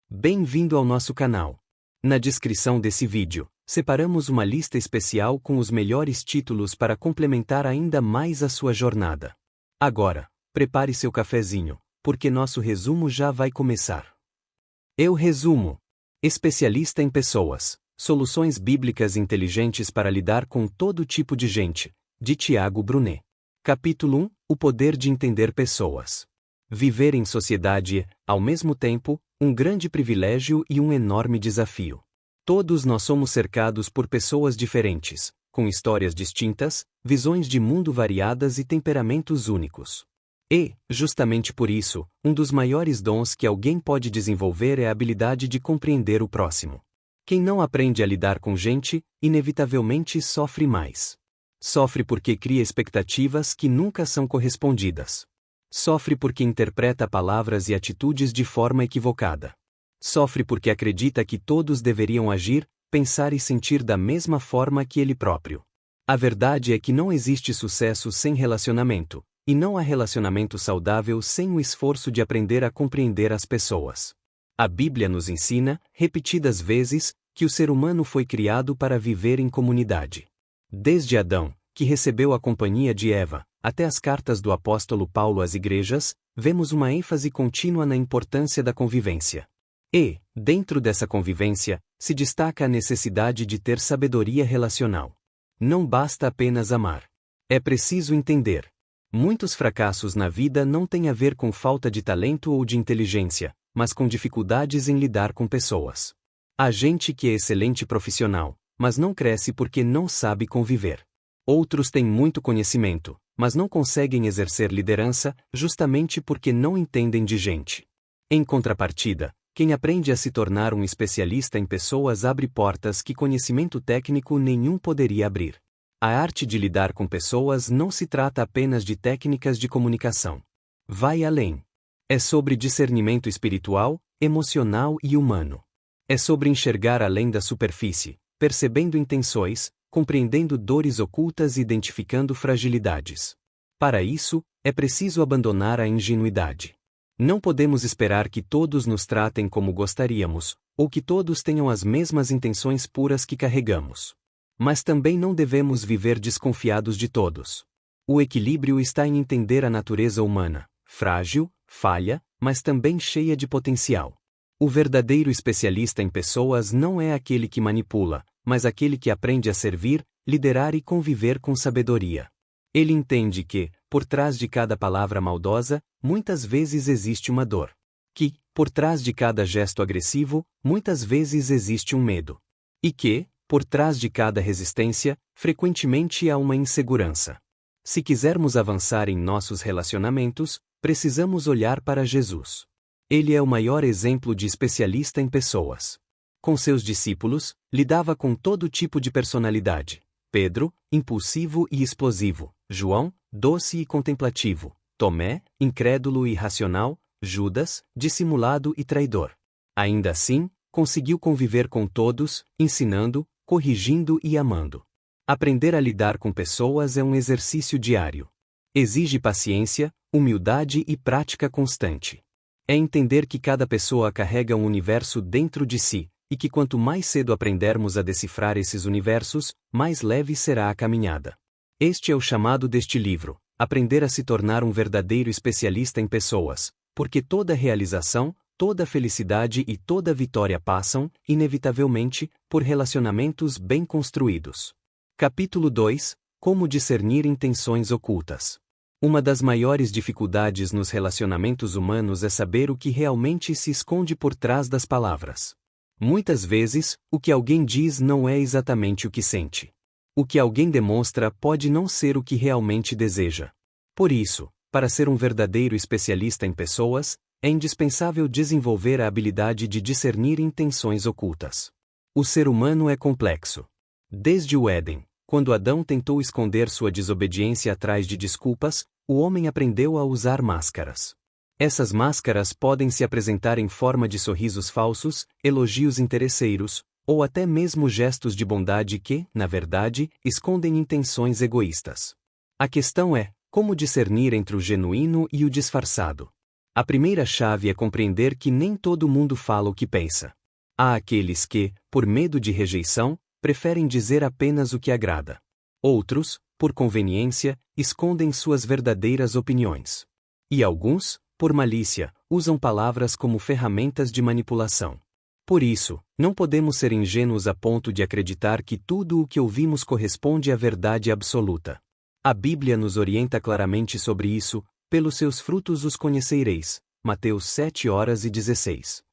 Bem-vindo ao nosso canal. Na descrição desse vídeo, separamos uma lista especial com os melhores títulos para complementar ainda mais a sua jornada. Agora, prepare seu cafezinho, porque nosso resumo já vai começar. Eu resumo. Especialista em pessoas. Soluções bíblicas inteligentes para lidar com todo tipo de gente, de Tiago Brunet. Capítulo 1. O poder de entender pessoas. Viver em sociedade é, ao mesmo tempo, um grande privilégio e um enorme desafio. Todos nós somos cercados por pessoas diferentes, com histórias distintas, visões de mundo variadas e temperamentos únicos. E, justamente por isso, um dos maiores dons que alguém pode desenvolver é a habilidade de compreender o próximo. Quem não aprende a lidar com gente, inevitavelmente sofre mais. Sofre porque cria expectativas que nunca são correspondidas. Sofre porque interpreta palavras e atitudes de forma equivocada. Sofre porque acredita que todos deveriam agir, pensar e sentir da mesma forma que ele próprio. A verdade é que não existe sucesso sem relacionamento, e não há relacionamento saudável sem o esforço de aprender a compreender as pessoas. A Bíblia nos ensina, repetidas vezes, que o ser humano foi criado para viver em comunidade. Desde Adão, que recebeu a companhia de Eva, até as cartas do apóstolo Paulo às igrejas, vemos uma ênfase contínua na importância da convivência. E, dentro dessa convivência, se destaca a necessidade de ter sabedoria relacional. Não basta apenas amar. É preciso entender. Muitos fracassos na vida não têm a ver com falta de talento ou de inteligência, mas com dificuldades em lidar com pessoas. Há gente que é excelente profissional, mas não cresce porque não sabe conviver. Outros têm muito conhecimento, mas não conseguem exercer liderança, justamente porque não entendem de gente. Em contrapartida, quem aprende a se tornar um especialista em pessoas abre portas que conhecimento técnico nenhum poderia abrir. A arte de lidar com pessoas não se trata apenas de técnicas de comunicação. Vai além. É sobre discernimento espiritual, emocional e humano. É sobre enxergar além da superfície, percebendo intenções, compreendendo dores ocultas e identificando fragilidades. Para isso, é preciso abandonar a ingenuidade. Não podemos esperar que todos nos tratem como gostaríamos, ou que todos tenham as mesmas intenções puras que carregamos. Mas também não devemos viver desconfiados de todos. O equilíbrio está em entender a natureza humana, frágil, falha, mas também cheia de potencial. O verdadeiro especialista em pessoas não é aquele que manipula, mas aquele que aprende a servir, liderar e conviver com sabedoria. Ele entende que, por trás de cada palavra maldosa, muitas vezes existe uma dor. Que, por trás de cada gesto agressivo, muitas vezes existe um medo. E que, por trás de cada resistência, frequentemente há uma insegurança. Se quisermos avançar em nossos relacionamentos, precisamos olhar para Jesus. Ele é o maior exemplo de especialista em pessoas. Com seus discípulos, lidava com todo tipo de personalidade. Pedro, impulsivo e explosivo. João, doce e contemplativo. Tomé, incrédulo e irracional. Judas, dissimulado e traidor. Ainda assim, conseguiu conviver com todos, ensinando, corrigindo e amando. Aprender a lidar com pessoas é um exercício diário. Exige paciência, humildade e prática constante. É entender que cada pessoa carrega um universo dentro de si, e que quanto mais cedo aprendermos a decifrar esses universos, mais leve será a caminhada. Este é o chamado deste livro, aprender a se tornar um verdadeiro especialista em pessoas, porque toda realização, toda felicidade e toda vitória passam, inevitavelmente, por relacionamentos bem construídos. Capítulo 2. Como discernir intenções ocultas. Uma das maiores dificuldades nos relacionamentos humanos é saber o que realmente se esconde por trás das palavras. Muitas vezes, o que alguém diz não é exatamente o que sente. O que alguém demonstra pode não ser o que realmente deseja. Por isso, para ser um verdadeiro especialista em pessoas, é indispensável desenvolver a habilidade de discernir intenções ocultas. O ser humano é complexo. Desde o Éden, quando Adão tentou esconder sua desobediência atrás de desculpas, o homem aprendeu a usar máscaras. Essas máscaras podem se apresentar em forma de sorrisos falsos, elogios interesseiros, ou até mesmo gestos de bondade que, na verdade, escondem intenções egoístas. A questão é, como discernir entre o genuíno e o disfarçado? A primeira chave é compreender que nem todo mundo fala o que pensa. Há aqueles que, por medo de rejeição, preferem dizer apenas o que agrada. Outros, por conveniência, escondem suas verdadeiras opiniões. E alguns, por malícia, usam palavras como ferramentas de manipulação. Por isso, não podemos ser ingênuos a ponto de acreditar que tudo o que ouvimos corresponde à verdade absoluta. A Bíblia nos orienta claramente sobre isso: pelos seus frutos os conhecereis. Mateus 7:16.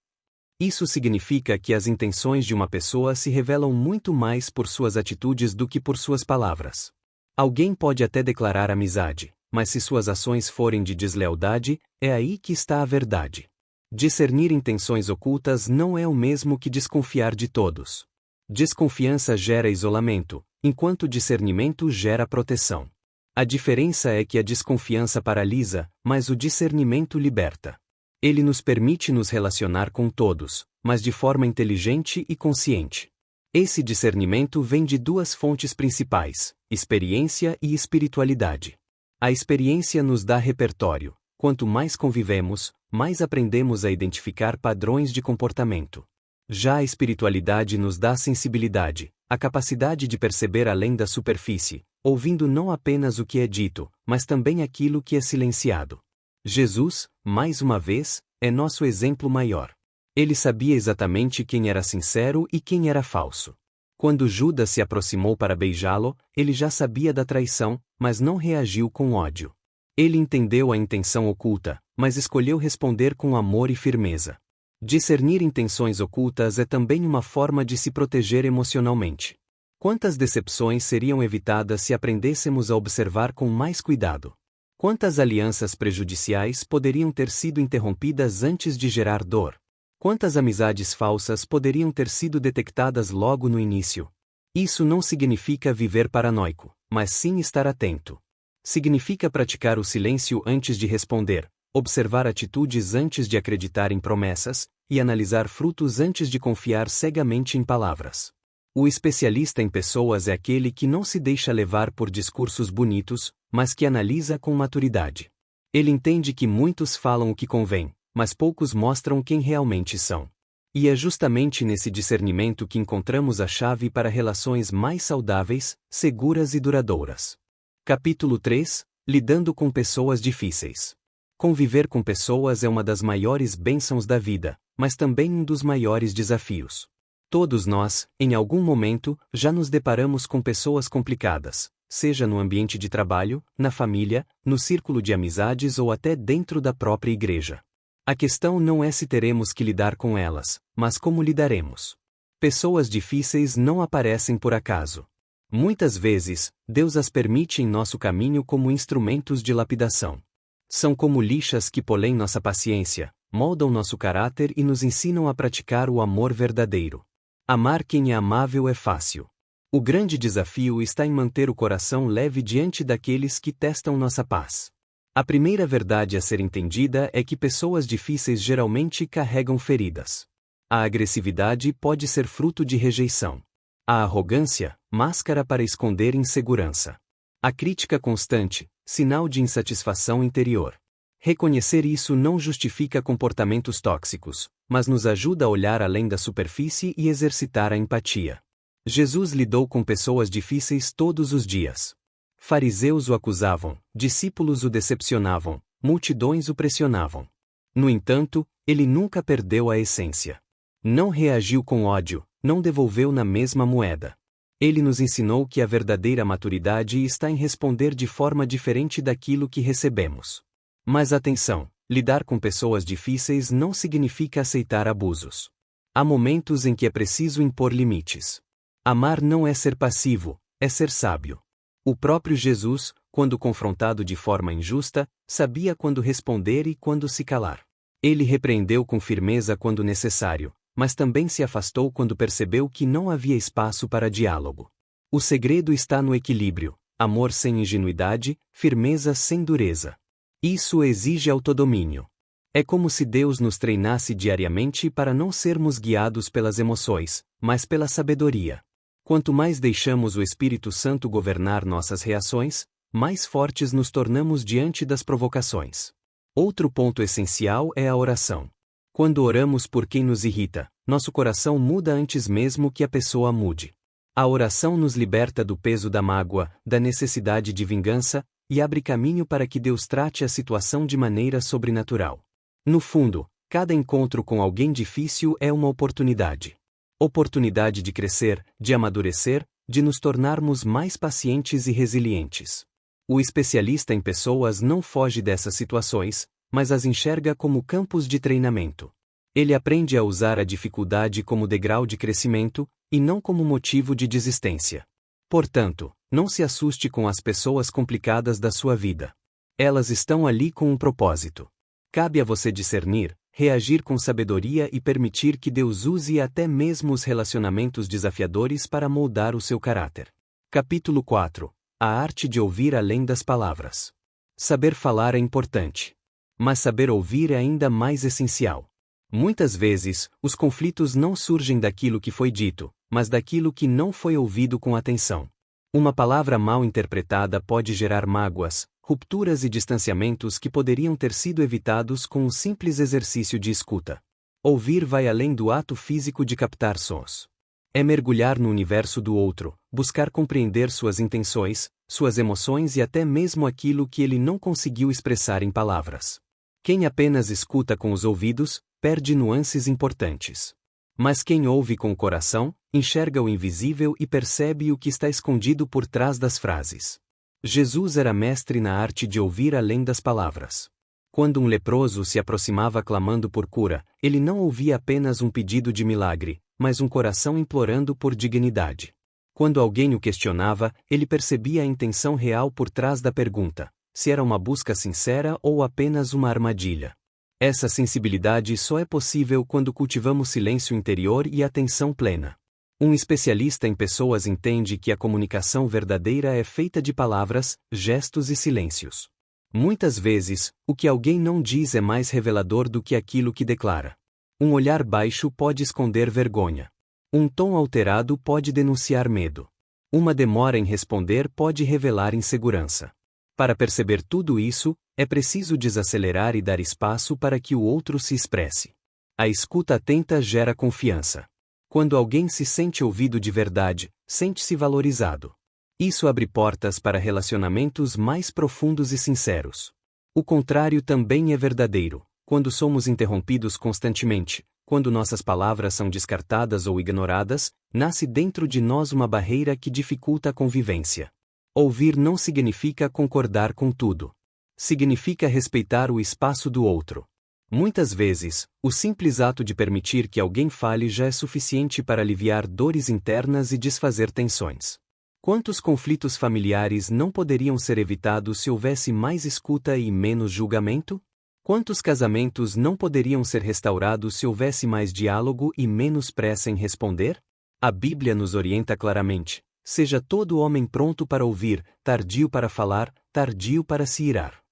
Isso significa que as intenções de uma pessoa se revelam muito mais por suas atitudes do que por suas palavras. Alguém pode até declarar amizade, mas se suas ações forem de deslealdade, é aí que está a verdade. Discernir intenções ocultas não é o mesmo que desconfiar de todos. Desconfiança gera isolamento, enquanto discernimento gera proteção. A diferença é que a desconfiança paralisa, mas o discernimento liberta. Ele nos permite nos relacionar com todos, mas de forma inteligente e consciente. Esse discernimento vem de duas fontes principais: experiência e espiritualidade. A experiência nos dá repertório. Quanto mais convivemos, mais aprendemos a identificar padrões de comportamento. Já a espiritualidade nos dá sensibilidade, a capacidade de perceber além da superfície, ouvindo não apenas o que é dito, mas também aquilo que é silenciado. Jesus, mais uma vez, é nosso exemplo maior. Ele sabia exatamente quem era sincero e quem era falso. Quando Judas se aproximou para beijá-lo, ele já sabia da traição, mas não reagiu com ódio. Ele entendeu a intenção oculta, mas escolheu responder com amor e firmeza. Discernir intenções ocultas é também uma forma de se proteger emocionalmente. Quantas decepções seriam evitadas se aprendêssemos a observar com mais cuidado? Quantas alianças prejudiciais poderiam ter sido interrompidas antes de gerar dor? Quantas amizades falsas poderiam ter sido detectadas logo no início? Isso não significa viver paranoico, mas sim estar atento. Significa praticar o silêncio antes de responder, observar atitudes antes de acreditar em promessas, e analisar frutos antes de confiar cegamente em palavras. O especialista em pessoas é aquele que não se deixa levar por discursos bonitos, mas que analisa com maturidade. Ele entende que muitos falam o que convém, mas poucos mostram quem realmente são. E é justamente nesse discernimento que encontramos a chave para relações mais saudáveis, seguras e duradouras. Capítulo 3 – Lidando com pessoas difíceis. Conviver com pessoas é uma das maiores bênçãos da vida, mas também um dos maiores desafios. Todos nós, em algum momento, já nos deparamos com pessoas complicadas, seja no ambiente de trabalho, na família, no círculo de amizades ou até dentro da própria igreja. A questão não é se teremos que lidar com elas, mas como lidaremos. Pessoas difíceis não aparecem por acaso. Muitas vezes, Deus as permite em nosso caminho como instrumentos de lapidação. São como lixas que polem nossa paciência, moldam nosso caráter e nos ensinam a praticar o amor verdadeiro. Amar quem é amável é fácil. O grande desafio está em manter o coração leve diante daqueles que testam nossa paz. A primeira verdade a ser entendida é que pessoas difíceis geralmente carregam feridas. A agressividade pode ser fruto de rejeição. A arrogância, máscara para esconder insegurança. A crítica constante, sinal de insatisfação interior. Reconhecer isso não justifica comportamentos tóxicos, mas nos ajuda a olhar além da superfície e exercitar a empatia. Jesus lidou com pessoas difíceis todos os dias. Fariseus o acusavam, discípulos o decepcionavam, multidões o pressionavam. No entanto, ele nunca perdeu a essência. Não reagiu com ódio, não devolveu na mesma moeda. Ele nos ensinou que a verdadeira maturidade está em responder de forma diferente daquilo que recebemos. Mas atenção, lidar com pessoas difíceis não significa aceitar abusos. Há momentos em que é preciso impor limites. Amar não é ser passivo, é ser sábio. O próprio Jesus, quando confrontado de forma injusta, sabia quando responder e quando se calar. Ele repreendeu com firmeza quando necessário, mas também se afastou quando percebeu que não havia espaço para diálogo. O segredo está no equilíbrio: amor sem ingenuidade, firmeza sem dureza. Isso exige autodomínio. É como se Deus nos treinasse diariamente para não sermos guiados pelas emoções, mas pela sabedoria. Quanto mais deixamos o Espírito Santo governar nossas reações, mais fortes nos tornamos diante das provocações. Outro ponto essencial é a oração. Quando oramos por quem nos irrita, nosso coração muda antes mesmo que a pessoa mude. A oração nos liberta do peso da mágoa, da necessidade de vingança, e abre caminho para que Deus trate a situação de maneira sobrenatural. No fundo, cada encontro com alguém difícil é uma oportunidade. Oportunidade de crescer, de amadurecer, de nos tornarmos mais pacientes e resilientes. O especialista em pessoas não foge dessas situações, mas as enxerga como campos de treinamento. Ele aprende a usar a dificuldade como degrau de crescimento, e não como motivo de desistência. Portanto, não se assuste com as pessoas complicadas da sua vida. Elas estão ali com um propósito. Cabe a você discernir, reagir com sabedoria e permitir que Deus use até mesmo os relacionamentos desafiadores para moldar o seu caráter. Capítulo 4. A arte de ouvir além das palavras. Saber falar é importante. Mas saber ouvir é ainda mais essencial. Muitas vezes, os conflitos não surgem daquilo que foi dito, mas daquilo que não foi ouvido com atenção. Uma palavra mal interpretada pode gerar mágoas, rupturas e distanciamentos que poderiam ter sido evitados com um simples exercício de escuta. Ouvir vai além do ato físico de captar sons. É mergulhar no universo do outro, buscar compreender suas intenções, suas emoções e até mesmo aquilo que ele não conseguiu expressar em palavras. Quem apenas escuta com os ouvidos, perde nuances importantes. Mas quem ouve com o coração, enxerga o invisível e percebe o que está escondido por trás das frases. Jesus era mestre na arte de ouvir além das palavras. Quando um leproso se aproximava clamando por cura, ele não ouvia apenas um pedido de milagre, mas um coração implorando por dignidade. Quando alguém o questionava, ele percebia a intenção real por trás da pergunta, se era uma busca sincera ou apenas uma armadilha. Essa sensibilidade só é possível quando cultivamos silêncio interior e atenção plena. Um especialista em pessoas entende que a comunicação verdadeira é feita de palavras, gestos e silêncios. Muitas vezes, o que alguém não diz é mais revelador do que aquilo que declara. Um olhar baixo pode esconder vergonha. Um tom alterado pode denunciar medo. Uma demora em responder pode revelar insegurança. Para perceber tudo isso, é preciso desacelerar e dar espaço para que o outro se expresse. A escuta atenta gera confiança. Quando alguém se sente ouvido de verdade, sente-se valorizado. Isso abre portas para relacionamentos mais profundos e sinceros. O contrário também é verdadeiro. Quando somos interrompidos constantemente, quando nossas palavras são descartadas ou ignoradas, nasce dentro de nós uma barreira que dificulta a convivência. Ouvir não significa concordar com tudo. Significa respeitar o espaço do outro. Muitas vezes, o simples ato de permitir que alguém fale já é suficiente para aliviar dores internas e desfazer tensões. Quantos conflitos familiares não poderiam ser evitados se houvesse mais escuta e menos julgamento? Quantos casamentos não poderiam ser restaurados se houvesse mais diálogo e menos pressa em responder? A Bíblia nos orienta claramente: seja todo homem pronto para ouvir, tardio para falar, tardio para se irar.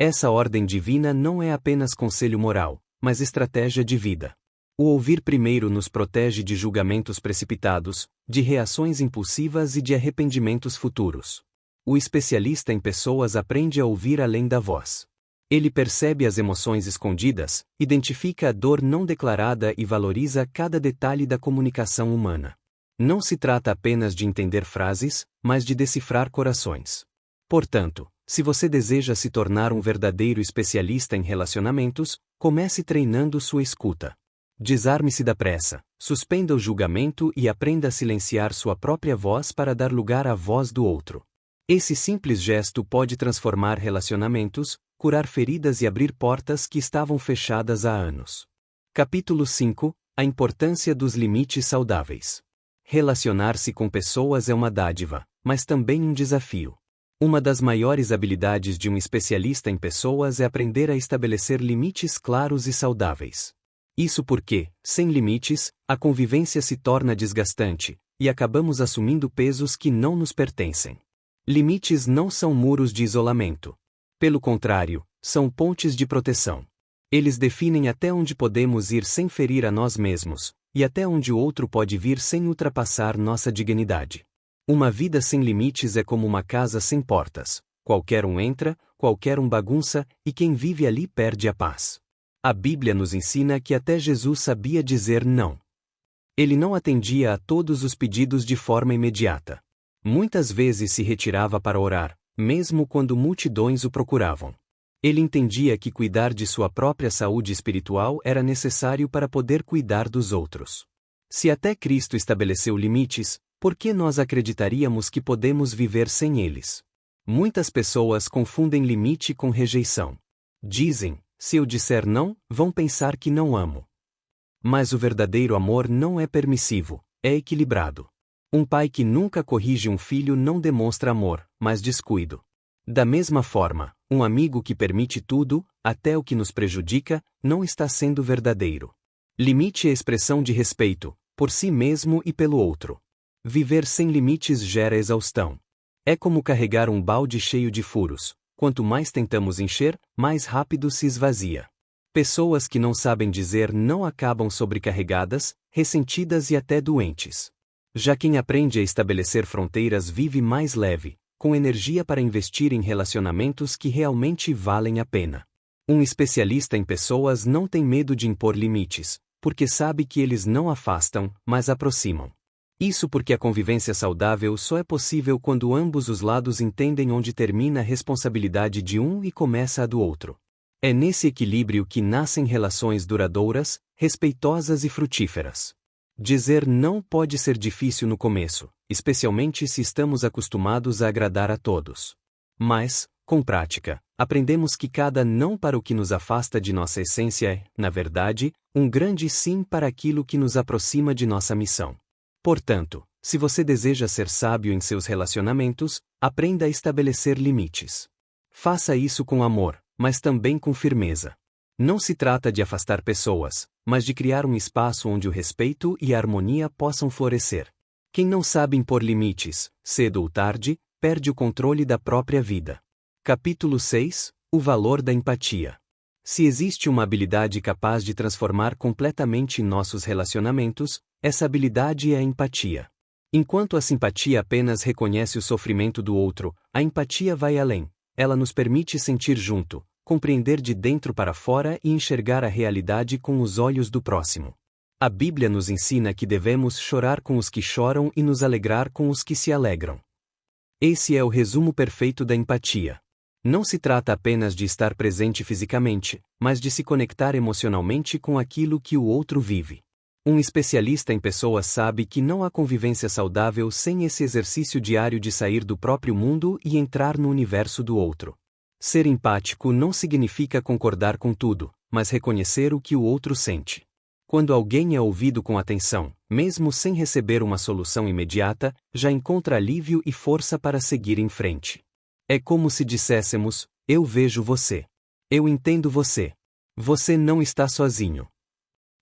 Essa ordem divina não é apenas conselho moral, mas estratégia de vida. O ouvir primeiro nos protege de julgamentos precipitados, de reações impulsivas e de arrependimentos futuros. O especialista em pessoas aprende a ouvir além da voz. Ele percebe as emoções escondidas, identifica a dor não declarada e valoriza cada detalhe da comunicação humana. Não se trata apenas de entender frases, mas de decifrar corações. Portanto, se você deseja se tornar um verdadeiro especialista em relacionamentos, comece treinando sua escuta. Desarme-se da pressa, suspenda o julgamento e aprenda a silenciar sua própria voz para dar lugar à voz do outro. Esse simples gesto pode transformar relacionamentos, curar feridas e abrir portas que estavam fechadas há anos. Capítulo 5. A importância dos limites saudáveis. Relacionar-se com pessoas é uma dádiva, mas também um desafio. Uma das maiores habilidades de um especialista em pessoas é aprender a estabelecer limites claros e saudáveis. Isso porque, sem limites, a convivência se torna desgastante, e acabamos assumindo pesos que não nos pertencem. Limites não são muros de isolamento. Pelo contrário, são pontes de proteção. Eles definem até onde podemos ir sem ferir a nós mesmos, e até onde o outro pode vir sem ultrapassar nossa dignidade. Uma vida sem limites é como uma casa sem portas. Qualquer um entra, qualquer bagunça, e quem vive ali perde a paz. A Bíblia nos ensina que até Jesus sabia dizer não. Ele não atendia a todos os pedidos de forma imediata. Muitas vezes se retirava para orar, mesmo quando multidões o procuravam. Ele entendia que cuidar de sua própria saúde espiritual era necessário para poder cuidar dos outros. Se até Cristo estabeleceu limites, por que nós acreditaríamos que podemos viver sem eles? Muitas pessoas confundem limite com rejeição. Dizem, se eu disser não, vão pensar que não amo. Mas o verdadeiro amor não é permissivo, é equilibrado. Um pai que nunca corrige um filho não demonstra amor, mas descuido. Da mesma forma, um amigo que permite tudo, até o que nos prejudica, não está sendo verdadeiro. Limite é expressão de respeito, por si mesmo e pelo outro. Viver sem limites gera exaustão. É como carregar um balde cheio de furos. Quanto mais tentamos encher, mais rápido se esvazia. Pessoas que não sabem dizer não acabam sobrecarregadas, ressentidas e até doentes. Já quem aprende a estabelecer fronteiras vive mais leve, com energia para investir em relacionamentos que realmente valem a pena. Um especialista em pessoas não tem medo de impor limites, porque sabe que eles não afastam, mas aproximam. Isso porque a convivência saudável só é possível quando ambos os lados entendem onde termina a responsabilidade de um e começa a do outro. É nesse equilíbrio que nascem relações duradouras, respeitosas e frutíferas. Dizer não pode ser difícil no começo, especialmente se estamos acostumados a agradar a todos. Mas, com prática, aprendemos que cada não para o que nos afasta de nossa essência é, na verdade, um grande sim para aquilo que nos aproxima de nossa missão. Portanto, se você deseja ser sábio em seus relacionamentos, aprenda a estabelecer limites. Faça isso com amor, mas também com firmeza. Não se trata de afastar pessoas, mas de criar um espaço onde o respeito e a harmonia possam florescer. Quem não sabe impor limites, cedo ou tarde, perde o controle da própria vida. Capítulo 6 – O valor da empatia. Se existe uma habilidade capaz de transformar completamente nossos relacionamentos, essa habilidade é a empatia. Enquanto a simpatia apenas reconhece o sofrimento do outro, a empatia vai além. Ela nos permite sentir junto, compreender de dentro para fora e enxergar a realidade com os olhos do próximo. A Bíblia nos ensina que devemos chorar com os que choram e nos alegrar com os que se alegram. Esse é o resumo perfeito da empatia. Não se trata apenas de estar presente fisicamente, mas de se conectar emocionalmente com aquilo que o outro vive. Um especialista em pessoas sabe que não há convivência saudável sem esse exercício diário de sair do próprio mundo e entrar no universo do outro. Ser empático não significa concordar com tudo, mas reconhecer o que o outro sente. Quando alguém é ouvido com atenção, mesmo sem receber uma solução imediata, já encontra alívio e força para seguir em frente. É como se disséssemos: eu vejo você. Eu entendo você. Você não está sozinho.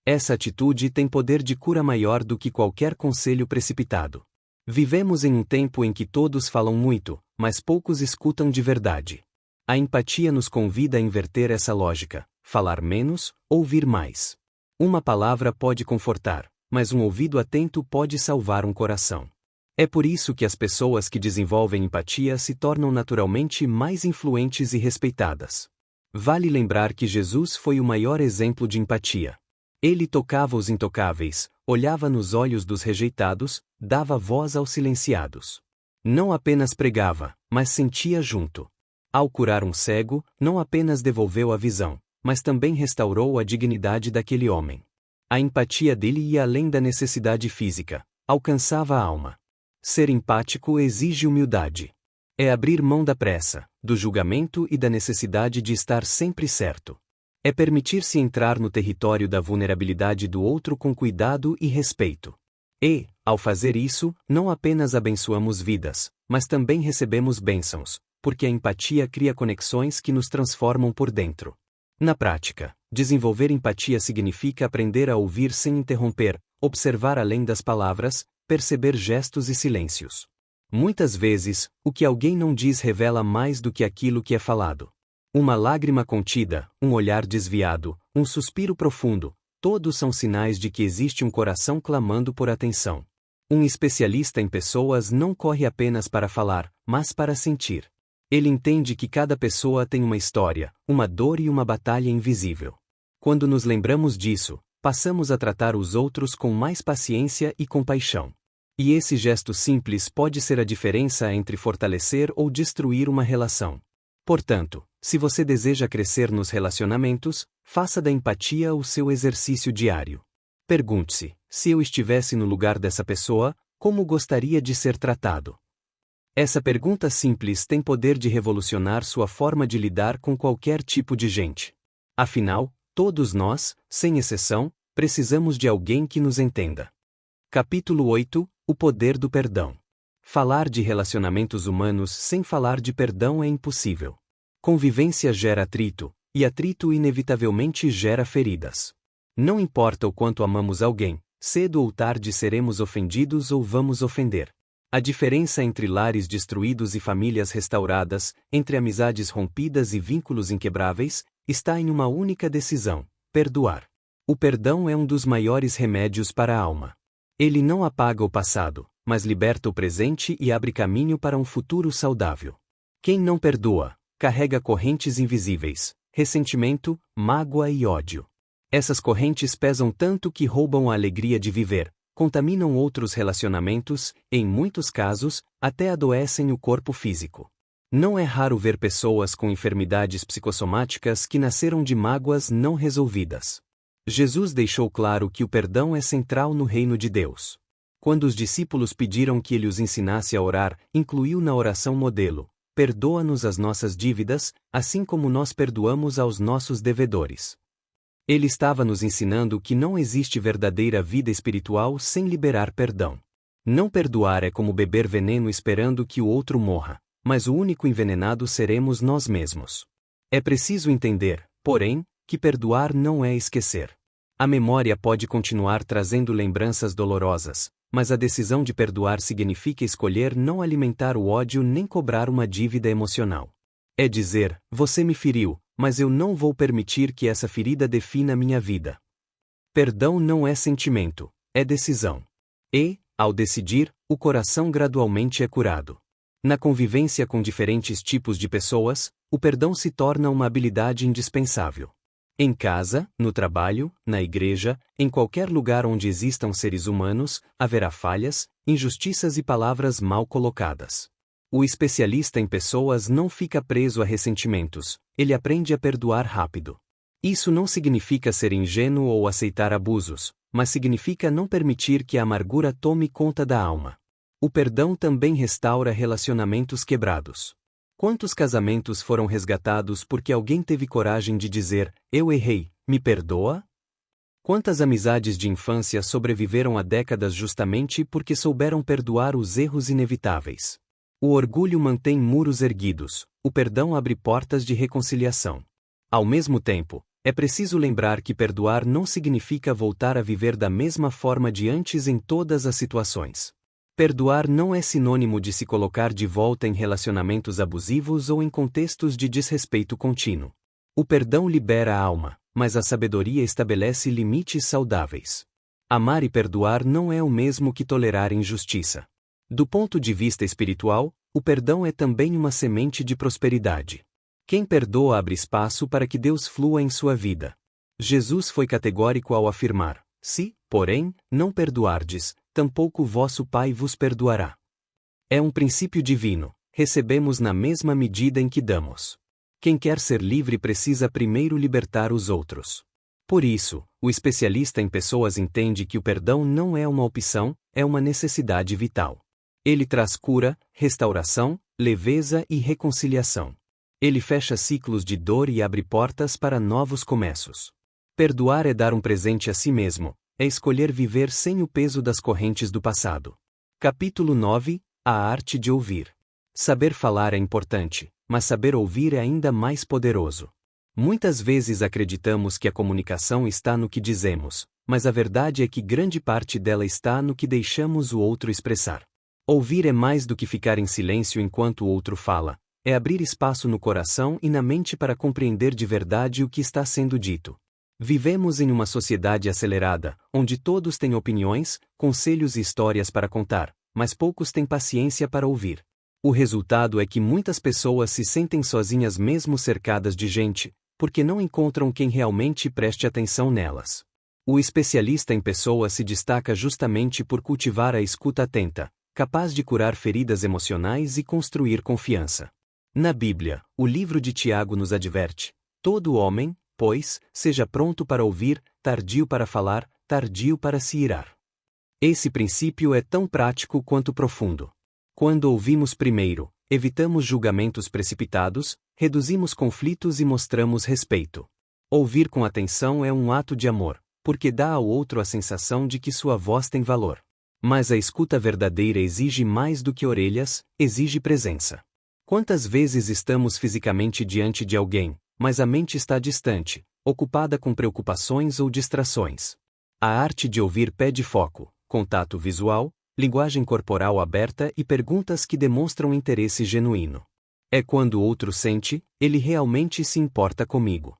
Essa atitude tem poder de cura maior do que qualquer conselho precipitado. Vivemos em um tempo em que todos falam muito, mas poucos escutam de verdade. A empatia nos convida a inverter essa lógica: falar menos, ouvir mais. Uma palavra pode confortar, mas um ouvido atento pode salvar um coração. É por isso que as pessoas que desenvolvem empatia se tornam naturalmente mais influentes e respeitadas. Vale lembrar que Jesus foi o maior exemplo de empatia. Ele tocava os intocáveis, olhava nos olhos dos rejeitados, dava voz aos silenciados. Não apenas pregava, mas sentia junto. Ao curar um cego, não apenas devolveu a visão, mas também restaurou a dignidade daquele homem. A empatia dele ia além da necessidade física, alcançava a alma. Ser empático exige humildade. É abrir mão da pressa, do julgamento e da necessidade de estar sempre certo. É permitir-se entrar no território da vulnerabilidade do outro com cuidado e respeito. E, ao fazer isso, não apenas abençoamos vidas, mas também recebemos bênçãos, porque a empatia cria conexões que nos transformam por dentro. Na prática, desenvolver empatia significa aprender a ouvir sem interromper, observar além das palavras, perceber gestos e silêncios. Muitas vezes, o que alguém não diz revela mais do que aquilo que é falado. Uma lágrima contida, um olhar desviado, um suspiro profundo, todos são sinais de que existe um coração clamando por atenção. Um especialista em pessoas não corre apenas para falar, mas para sentir. Ele entende que cada pessoa tem uma história, uma dor e uma batalha invisível. Quando nos lembramos disso, passamos a tratar os outros com mais paciência e compaixão. E esse gesto simples pode ser a diferença entre fortalecer ou destruir uma relação. Portanto, se você deseja crescer nos relacionamentos, faça da empatia o seu exercício diário. Pergunte-se: se eu estivesse no lugar dessa pessoa, como gostaria de ser tratado? Essa pergunta simples tem poder de revolucionar sua forma de lidar com qualquer tipo de gente. Afinal, todos nós, sem exceção, precisamos de alguém que nos entenda. Capítulo 8 – O poder do perdão. Falar de relacionamentos humanos sem falar de perdão é impossível. Convivência gera atrito, e atrito inevitavelmente gera feridas. Não importa o quanto amamos alguém, cedo ou tarde seremos ofendidos ou vamos ofender. A diferença entre lares destruídos e famílias restauradas, entre amizades rompidas e vínculos inquebráveis, está em uma única decisão: perdoar. O perdão é um dos maiores remédios para a alma. Ele não apaga o passado, mas liberta o presente e abre caminho para um futuro saudável. Quem não perdoa, carrega correntes invisíveis, ressentimento, mágoa e ódio. Essas correntes pesam tanto que roubam a alegria de viver, contaminam outros relacionamentos, e, em muitos casos, até adoecem o corpo físico. Não é raro ver pessoas com enfermidades psicossomáticas que nasceram de mágoas não resolvidas. Jesus deixou claro que o perdão é central no reino de Deus. Quando os discípulos pediram que ele os ensinasse a orar, incluiu na oração modelo: perdoa-nos as nossas dívidas, assim como nós perdoamos aos nossos devedores. Ele estava nos ensinando que não existe verdadeira vida espiritual sem liberar perdão. Não perdoar é como beber veneno esperando que o outro morra, mas o único envenenado seremos nós mesmos. É preciso entender, porém, que perdoar não é esquecer. A memória pode continuar trazendo lembranças dolorosas, mas a decisão de perdoar significa escolher não alimentar o ódio nem cobrar uma dívida emocional. É dizer: você me feriu, mas eu não vou permitir que essa ferida defina minha vida. Perdão não é sentimento, é decisão. E, ao decidir, o coração gradualmente é curado. Na convivência com diferentes tipos de pessoas, o perdão se torna uma habilidade indispensável. Em casa, no trabalho, na igreja, em qualquer lugar onde existam seres humanos, haverá falhas, injustiças e palavras mal colocadas. O especialista em pessoas não fica preso a ressentimentos, ele aprende a perdoar rápido. Isso não significa ser ingênuo ou aceitar abusos, mas significa não permitir que a amargura tome conta da alma. O perdão também restaura relacionamentos quebrados. Quantos casamentos foram resgatados porque alguém teve coragem de dizer: eu errei, me perdoa? Quantas amizades de infância sobreviveram há décadas justamente porque souberam perdoar os erros inevitáveis? O orgulho mantém muros erguidos, o perdão abre portas de reconciliação. Ao mesmo tempo, é preciso lembrar que perdoar não significa voltar a viver da mesma forma de antes em todas as situações. Perdoar não é sinônimo de se colocar de volta em relacionamentos abusivos ou em contextos de desrespeito contínuo. O perdão libera a alma, mas a sabedoria estabelece limites saudáveis. Amar e perdoar não é o mesmo que tolerar injustiça. Do ponto de vista espiritual, o perdão é também uma semente de prosperidade. Quem perdoa abre espaço para que Deus flua em sua vida. Jesus foi categórico ao afirmar: se, porém, não perdoardes, tampouco vosso Pai vos perdoará. É um princípio divino, recebemos na mesma medida em que damos. Quem quer ser livre precisa primeiro libertar os outros. Por isso, o especialista em pessoas entende que o perdão não é uma opção, é uma necessidade vital. Ele traz cura, restauração, leveza e reconciliação. Ele fecha ciclos de dor e abre portas para novos começos. Perdoar é dar um presente a si mesmo, é escolher viver sem o peso das correntes do passado. Capítulo 9 – A arte de ouvir. Saber falar é importante, mas saber ouvir é ainda mais poderoso. Muitas vezes acreditamos que a comunicação está no que dizemos, mas a verdade é que grande parte dela está no que deixamos o outro expressar. Ouvir é mais do que ficar em silêncio enquanto o outro fala, é abrir espaço no coração e na mente para compreender de verdade o que está sendo dito. Vivemos em uma sociedade acelerada, onde todos têm opiniões, conselhos e histórias para contar, mas poucos têm paciência para ouvir. O resultado é que muitas pessoas se sentem sozinhas mesmo cercadas de gente, porque não encontram quem realmente preste atenção nelas. O especialista em pessoas se destaca justamente por cultivar a escuta atenta, capaz de curar feridas emocionais e construir confiança. Na Bíblia, o livro de Tiago nos adverte: todo homem, pois, seja pronto para ouvir, tardio para falar, tardio para se irar. Esse princípio é tão prático quanto profundo. Quando ouvimos primeiro, evitamos julgamentos precipitados, reduzimos conflitos e mostramos respeito. Ouvir com atenção é um ato de amor, porque dá ao outro a sensação de que sua voz tem valor. Mas a escuta verdadeira exige mais do que orelhas, exige presença. Quantas vezes estamos fisicamente diante de alguém, mas a mente está distante, ocupada com preocupações ou distrações? A arte de ouvir pede foco, contato visual, linguagem corporal aberta e perguntas que demonstram interesse genuíno. É quando o outro sente, ele realmente se importa comigo.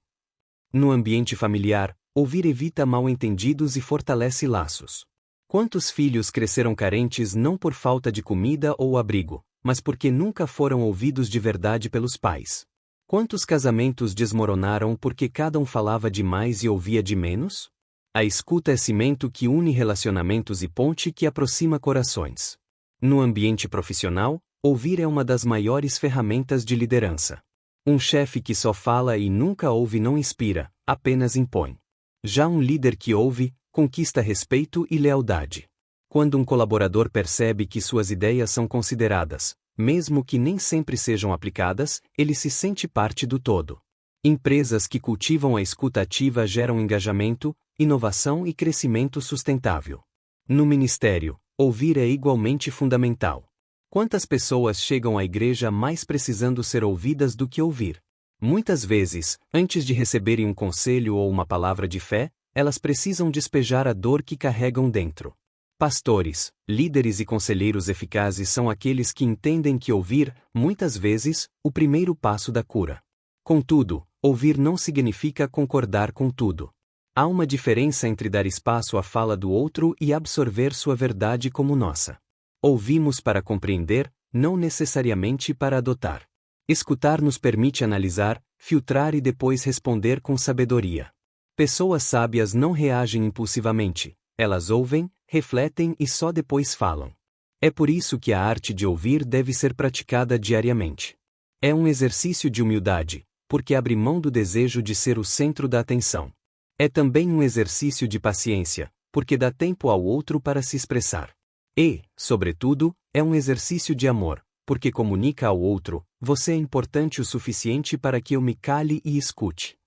No ambiente familiar, ouvir evita mal-entendidos e fortalece laços. Quantos filhos cresceram carentes não por falta de comida ou abrigo, mas porque nunca foram ouvidos de verdade pelos pais? Quantos casamentos desmoronaram porque cada um falava demais e ouvia de menos? A escuta é cimento que une relacionamentos e ponte que aproxima corações. No ambiente profissional, ouvir é uma das maiores ferramentas de liderança. Um chefe que só fala e nunca ouve não inspira, apenas impõe. Já um líder que ouve, conquista respeito e lealdade. Quando um colaborador percebe que suas ideias são consideradas, mesmo que nem sempre sejam aplicadas, ele se sente parte do todo. Empresas que cultivam a escuta ativa geram engajamento, inovação e crescimento sustentável. No ministério, ouvir é igualmente fundamental. Quantas pessoas chegam à igreja mais precisando ser ouvidas do que ouvir? Muitas vezes, antes de receberem um conselho ou uma palavra de fé, elas precisam despejar a dor que carregam dentro. Pastores, líderes e conselheiros eficazes são aqueles que entendem que ouvir, muitas vezes, o primeiro passo da cura. Contudo, ouvir não significa concordar com tudo. Há uma diferença entre dar espaço à fala do outro e absorver sua verdade como nossa. Ouvimos para compreender, não necessariamente para adotar. Escutar nos permite analisar, filtrar e depois responder com sabedoria. Pessoas sábias não reagem impulsivamente, elas ouvem, refletem e só depois falam. É por isso que a arte de ouvir deve ser praticada diariamente. É um exercício de humildade, porque abre mão do desejo de ser o centro da atenção. É também um exercício de paciência, porque dá tempo ao outro para se expressar. E, sobretudo, é um exercício de amor, porque comunica ao outro: você é importante o suficiente para que eu me cale e escute.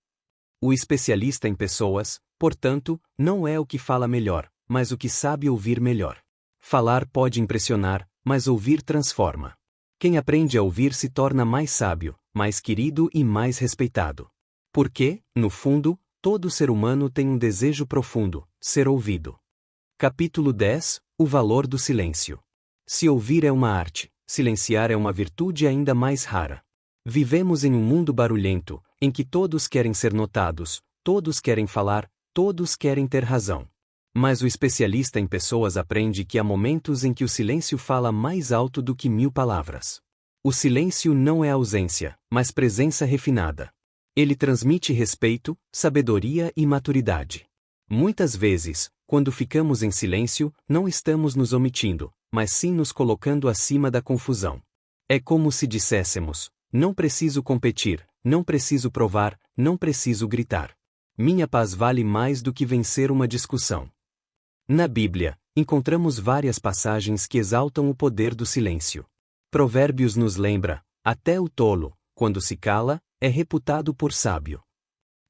O especialista em pessoas, portanto, não é o que fala melhor, mas o que sabe ouvir melhor. Falar pode impressionar, mas ouvir transforma. Quem aprende a ouvir se torna mais sábio, mais querido e mais respeitado. Porque, no fundo, todo ser humano tem um desejo profundo: ser ouvido. Capítulo 10 – O valor do silêncio. Se ouvir é uma arte, silenciar é uma virtude ainda mais rara. Vivemos em um mundo barulhento, em que todos querem ser notados, todos querem falar, todos querem ter razão. Mas o especialista em pessoas aprende que há momentos em que o silêncio fala mais alto do que 1000 palavras. O silêncio não é ausência, mas presença refinada. Ele transmite respeito, sabedoria e maturidade. Muitas vezes, quando ficamos em silêncio, não estamos nos omitindo, mas sim nos colocando acima da confusão. É como se disséssemos: não preciso competir, não preciso provar, não preciso gritar. Minha paz vale mais do que vencer uma discussão. Na Bíblia, encontramos várias passagens que exaltam o poder do silêncio. Provérbios nos lembra: até o tolo, quando se cala, é reputado por sábio.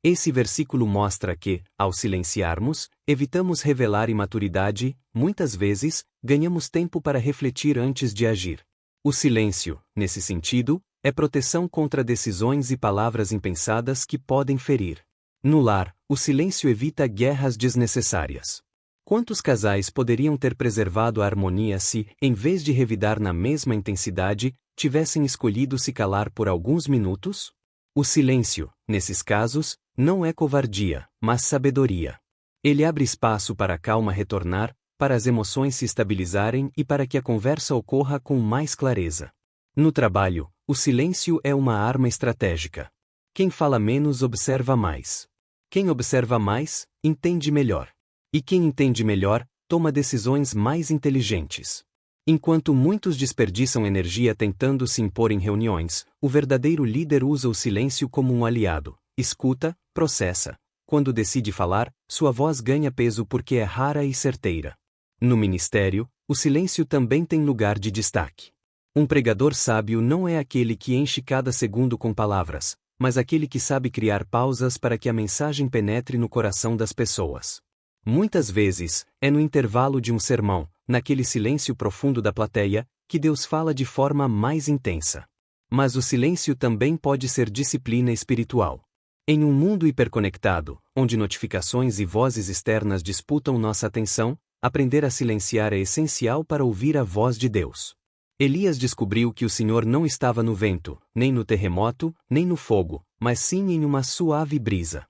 Esse versículo mostra que, ao silenciarmos, evitamos revelar imaturidade, muitas vezes, ganhamos tempo para refletir antes de agir. O silêncio, nesse sentido, é proteção contra decisões e palavras impensadas que podem ferir. No lar, o silêncio evita guerras desnecessárias. Quantos casais poderiam ter preservado a harmonia se, em vez de revidar na mesma intensidade, tivessem escolhido se calar por alguns minutos? O silêncio, nesses casos, não é covardia, mas sabedoria. Ele abre espaço para a calma retornar, para as emoções se estabilizarem e para que a conversa ocorra com mais clareza. No trabalho, o silêncio é uma arma estratégica. Quem fala menos observa mais. Quem observa mais, entende melhor. E quem entende melhor, toma decisões mais inteligentes. Enquanto muitos desperdiçam energia tentando se impor em reuniões, o verdadeiro líder usa o silêncio como um aliado, escuta, processa. Quando decide falar, sua voz ganha peso porque é rara e certeira. No ministério, o silêncio também tem lugar de destaque. Um pregador sábio não é aquele que enche cada segundo com palavras, mas aquele que sabe criar pausas para que a mensagem penetre no coração das pessoas. Muitas vezes, é no intervalo de um sermão, naquele silêncio profundo da plateia, que Deus fala de forma mais intensa. Mas o silêncio também pode ser disciplina espiritual. Em um mundo hiperconectado, onde notificações e vozes externas disputam nossa atenção, aprender a silenciar é essencial para ouvir a voz de Deus. Elias descobriu que o Senhor não estava no vento, nem no terremoto, nem no fogo, mas sim em uma suave brisa.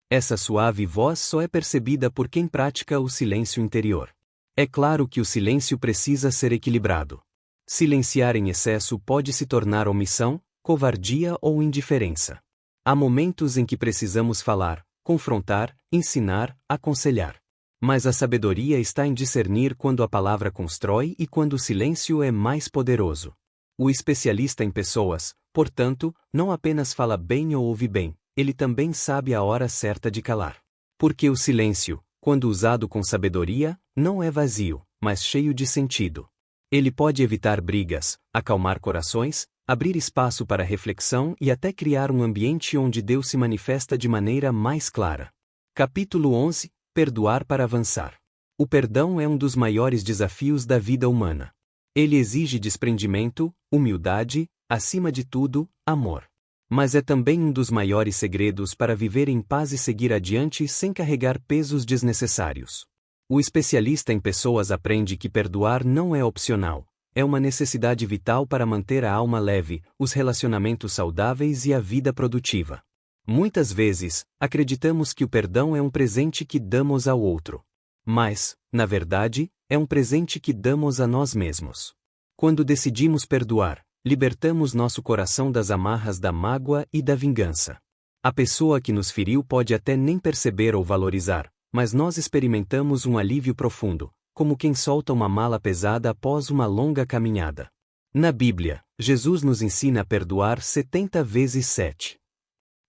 Essa suave voz só é percebida por quem pratica o silêncio interior. É claro que o silêncio precisa ser equilibrado. Silenciar em excesso pode se tornar omissão, covardia ou indiferença. Há momentos em que precisamos falar, confrontar, ensinar, aconselhar. Mas a sabedoria está em discernir quando a palavra constrói e quando o silêncio é mais poderoso. O especialista em pessoas, portanto, não apenas fala bem ou ouve bem, ele também sabe a hora certa de calar. Porque o silêncio, quando usado com sabedoria, não é vazio, mas cheio de sentido. Ele pode evitar brigas, acalmar corações, abrir espaço para reflexão e até criar um ambiente onde Deus se manifesta de maneira mais clara. Capítulo 11 – Perdoar para avançar. O perdão é um dos maiores desafios da vida humana. Ele exige desprendimento, humildade, acima de tudo, amor. Mas é também um dos maiores segredos para viver em paz e seguir adiante sem carregar pesos desnecessários. O especialista em pessoas aprende que perdoar não é opcional, é uma necessidade vital para manter a alma leve, os relacionamentos saudáveis e a vida produtiva. Muitas vezes, acreditamos que o perdão é um presente que damos ao outro. Mas, na verdade, é um presente que damos a nós mesmos. Quando decidimos perdoar, libertamos nosso coração das amarras da mágoa e da vingança. A pessoa que nos feriu pode até nem perceber ou valorizar, mas nós experimentamos um alívio profundo, como quem solta uma mala pesada após uma longa caminhada. Na Bíblia, Jesus nos ensina a perdoar 70 vezes 7.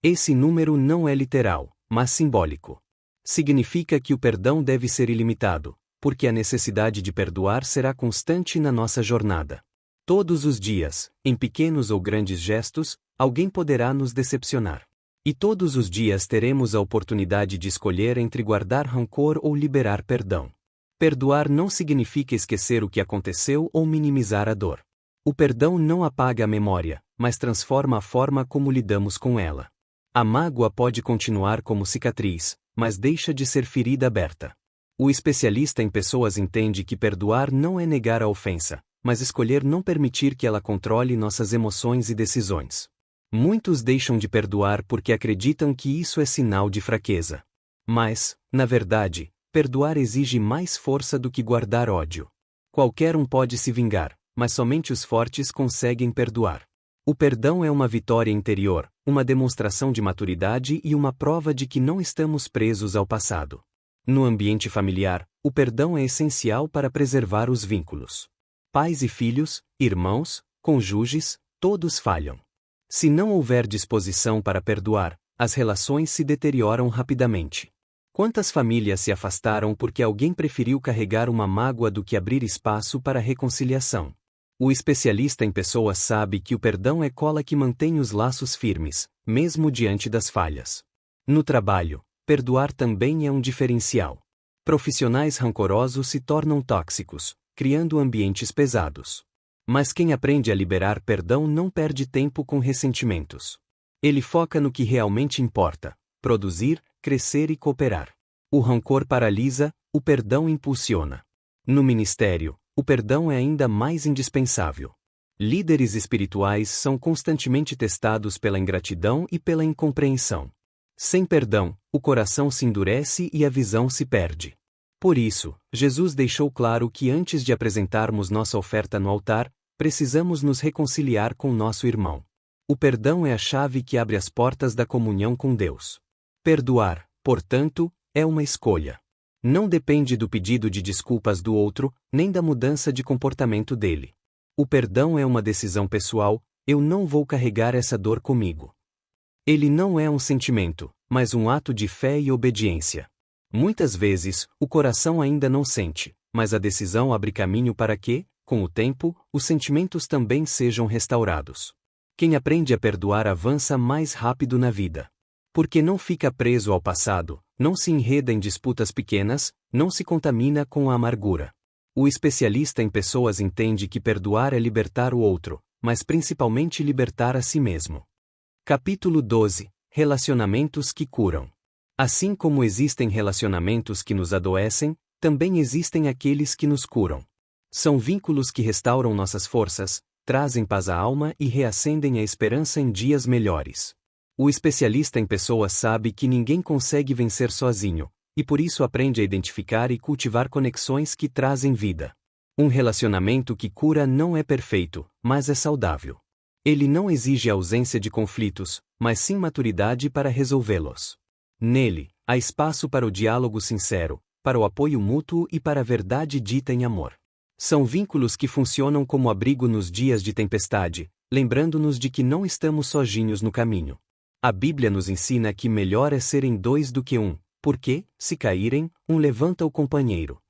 Esse número não é literal, mas simbólico. Significa que o perdão deve ser ilimitado, porque a necessidade de perdoar será constante na nossa jornada. Todos os dias, em pequenos ou grandes gestos, alguém poderá nos decepcionar. E todos os dias teremos a oportunidade de escolher entre guardar rancor ou liberar perdão. Perdoar não significa esquecer o que aconteceu ou minimizar a dor. O perdão não apaga a memória, mas transforma a forma como lidamos com ela. A mágoa pode continuar como cicatriz, mas deixa de ser ferida aberta. O especialista em pessoas entende que perdoar não é negar a ofensa, mas escolher não permitir que ela controle nossas emoções e decisões. Muitos deixam de perdoar porque acreditam que isso é sinal de fraqueza. Mas, na verdade, perdoar exige mais força do que guardar ódio. Qualquer um pode se vingar, mas somente os fortes conseguem perdoar. O perdão é uma vitória interior, uma demonstração de maturidade e uma prova de que não estamos presos ao passado. No ambiente familiar, o perdão é essencial para preservar os vínculos. Pais e filhos, irmãos, cônjuges, todos falham. Se não houver disposição para perdoar, as relações se deterioram rapidamente. Quantas famílias se afastaram porque alguém preferiu carregar uma mágoa do que abrir espaço para a reconciliação? O especialista em pessoas sabe que o perdão é cola que mantém os laços firmes, mesmo diante das falhas. No trabalho, perdoar também é um diferencial. Profissionais rancorosos se tornam tóxicos, criando ambientes pesados. Mas quem aprende a liberar perdão não perde tempo com ressentimentos. Ele foca no que realmente importa: produzir, crescer e cooperar. O rancor paralisa, o perdão impulsiona. No ministério, o perdão é ainda mais indispensável. Líderes espirituais são constantemente testados pela ingratidão e pela incompreensão. Sem perdão, o coração se endurece e a visão se perde. Por isso, Jesus deixou claro que antes de apresentarmos nossa oferta no altar, precisamos nos reconciliar com nosso irmão. O perdão é a chave que abre as portas da comunhão com Deus. Perdoar, portanto, é uma escolha. Não depende do pedido de desculpas do outro, nem da mudança de comportamento dele. O perdão é uma decisão pessoal, eu não vou carregar essa dor comigo. Ele não é um sentimento, mas um ato de fé e obediência. Muitas vezes, o coração ainda não sente, mas a decisão abre caminho para que, com o tempo, os sentimentos também sejam restaurados. Quem aprende a perdoar avança mais rápido na vida. Porque não fica preso ao passado, não se enreda em disputas pequenas, não se contamina com a amargura. O especialista em pessoas entende que perdoar é libertar o outro, mas principalmente libertar a si mesmo. Capítulo 12. Relacionamentos que curam. Assim como existem relacionamentos que nos adoecem, também existem aqueles que nos curam. São vínculos que restauram nossas forças, trazem paz à alma e reacendem a esperança em dias melhores. O especialista em pessoas sabe que ninguém consegue vencer sozinho, e por isso aprende a identificar e cultivar conexões que trazem vida. Um relacionamento que cura não é perfeito, mas é saudável. Ele não exige ausência de conflitos, mas sim maturidade para resolvê-los. Nele, há espaço para o diálogo sincero, para o apoio mútuo e para a verdade dita em amor. São vínculos que funcionam como abrigo nos dias de tempestade, lembrando-nos de que não estamos sozinhos no caminho. A Bíblia nos ensina que melhor é serem dois do que um, porque, se caírem, um levanta o companheiro.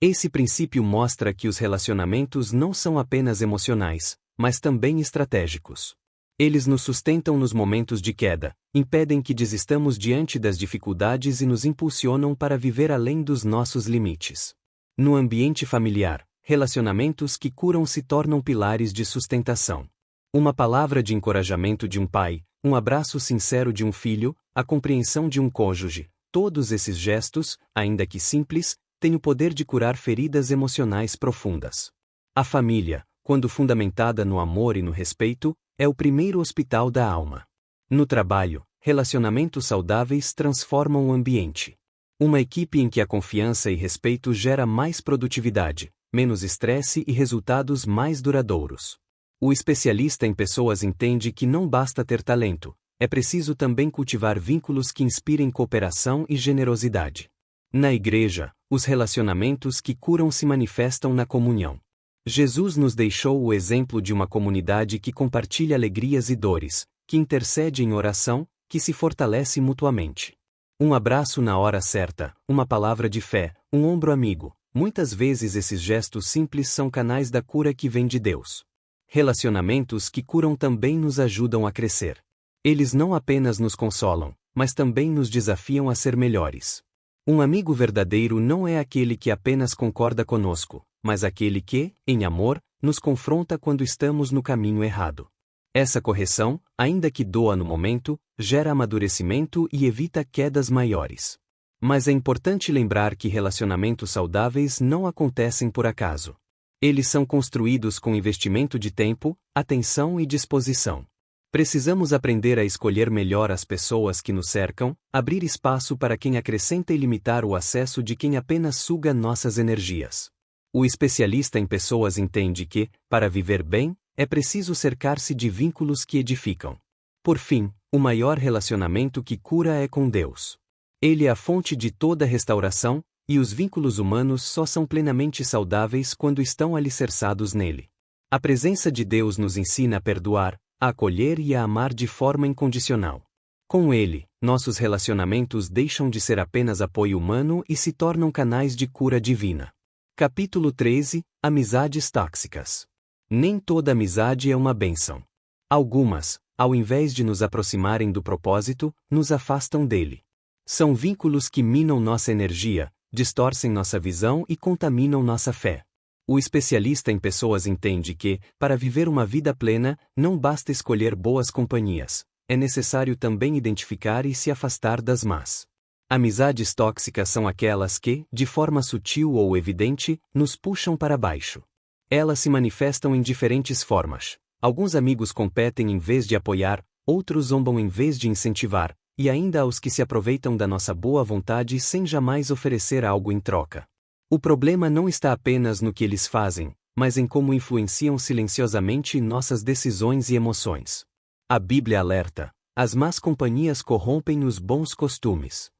Esse princípio mostra que os relacionamentos não são apenas emocionais, mas também estratégicos. Eles nos sustentam nos momentos de queda, impedem que desistamos diante das dificuldades e nos impulsionam para viver além dos nossos limites. No ambiente familiar, relacionamentos que curam se tornam pilares de sustentação. Uma palavra de encorajamento de um pai, um abraço sincero de um filho, a compreensão de um cônjuge, todos esses gestos, ainda que simples, têm o poder de curar feridas emocionais profundas. A família, quando fundamentada no amor e no respeito, é o primeiro hospital da alma. No trabalho, relacionamentos saudáveis transformam o ambiente. Uma equipe em que a confiança e respeito gera mais produtividade, menos estresse e resultados mais duradouros. O especialista em pessoas entende que não basta ter talento, é preciso também cultivar vínculos que inspirem cooperação e generosidade. Na igreja, os relacionamentos que curam se manifestam na comunhão. Jesus nos deixou o exemplo de uma comunidade que compartilha alegrias e dores, que intercede em oração, que se fortalece mutuamente. Um abraço na hora certa, uma palavra de fé, um ombro amigo. Muitas vezes esses gestos simples são canais da cura que vem de Deus. Relacionamentos que curam também nos ajudam a crescer. Eles não apenas nos consolam, mas também nos desafiam a ser melhores. Um amigo verdadeiro não é aquele que apenas concorda conosco, mas aquele que, em amor, nos confronta quando estamos no caminho errado. Essa correção, ainda que doa no momento, gera amadurecimento e evita quedas maiores. Mas é importante lembrar que relacionamentos saudáveis não acontecem por acaso. Eles são construídos com investimento de tempo, atenção e disposição. Precisamos aprender a escolher melhor as pessoas que nos cercam, abrir espaço para quem acrescenta e limitar o acesso de quem apenas suga nossas energias. O especialista em pessoas entende que, para viver bem, é preciso cercar-se de vínculos que edificam. Por fim, o maior relacionamento que cura é com Deus. Ele é a fonte de toda restauração, e os vínculos humanos só são plenamente saudáveis quando estão alicerçados nele. A presença de Deus nos ensina a perdoar, a acolher e a amar de forma incondicional. Com ele, nossos relacionamentos deixam de ser apenas apoio humano e se tornam canais de cura divina. Capítulo 13. Amizades tóxicas. Nem toda amizade é uma bênção. Algumas, ao invés de nos aproximarem do propósito, nos afastam dele. São vínculos que minam nossa energia, distorcem nossa visão e contaminam nossa fé. O especialista em pessoas entende que, para viver uma vida plena, não basta escolher boas companhias, é necessário também identificar e se afastar das más. Amizades tóxicas são aquelas que, de forma sutil ou evidente, nos puxam para baixo. Elas se manifestam em diferentes formas. Alguns amigos competem em vez de apoiar, outros zombam em vez de incentivar, e ainda há os que se aproveitam da nossa boa vontade sem jamais oferecer algo em troca. O problema não está apenas no que eles fazem, mas em como influenciam silenciosamente nossas decisões e emoções. A Bíblia alerta: as más companhias corrompem os bons costumes.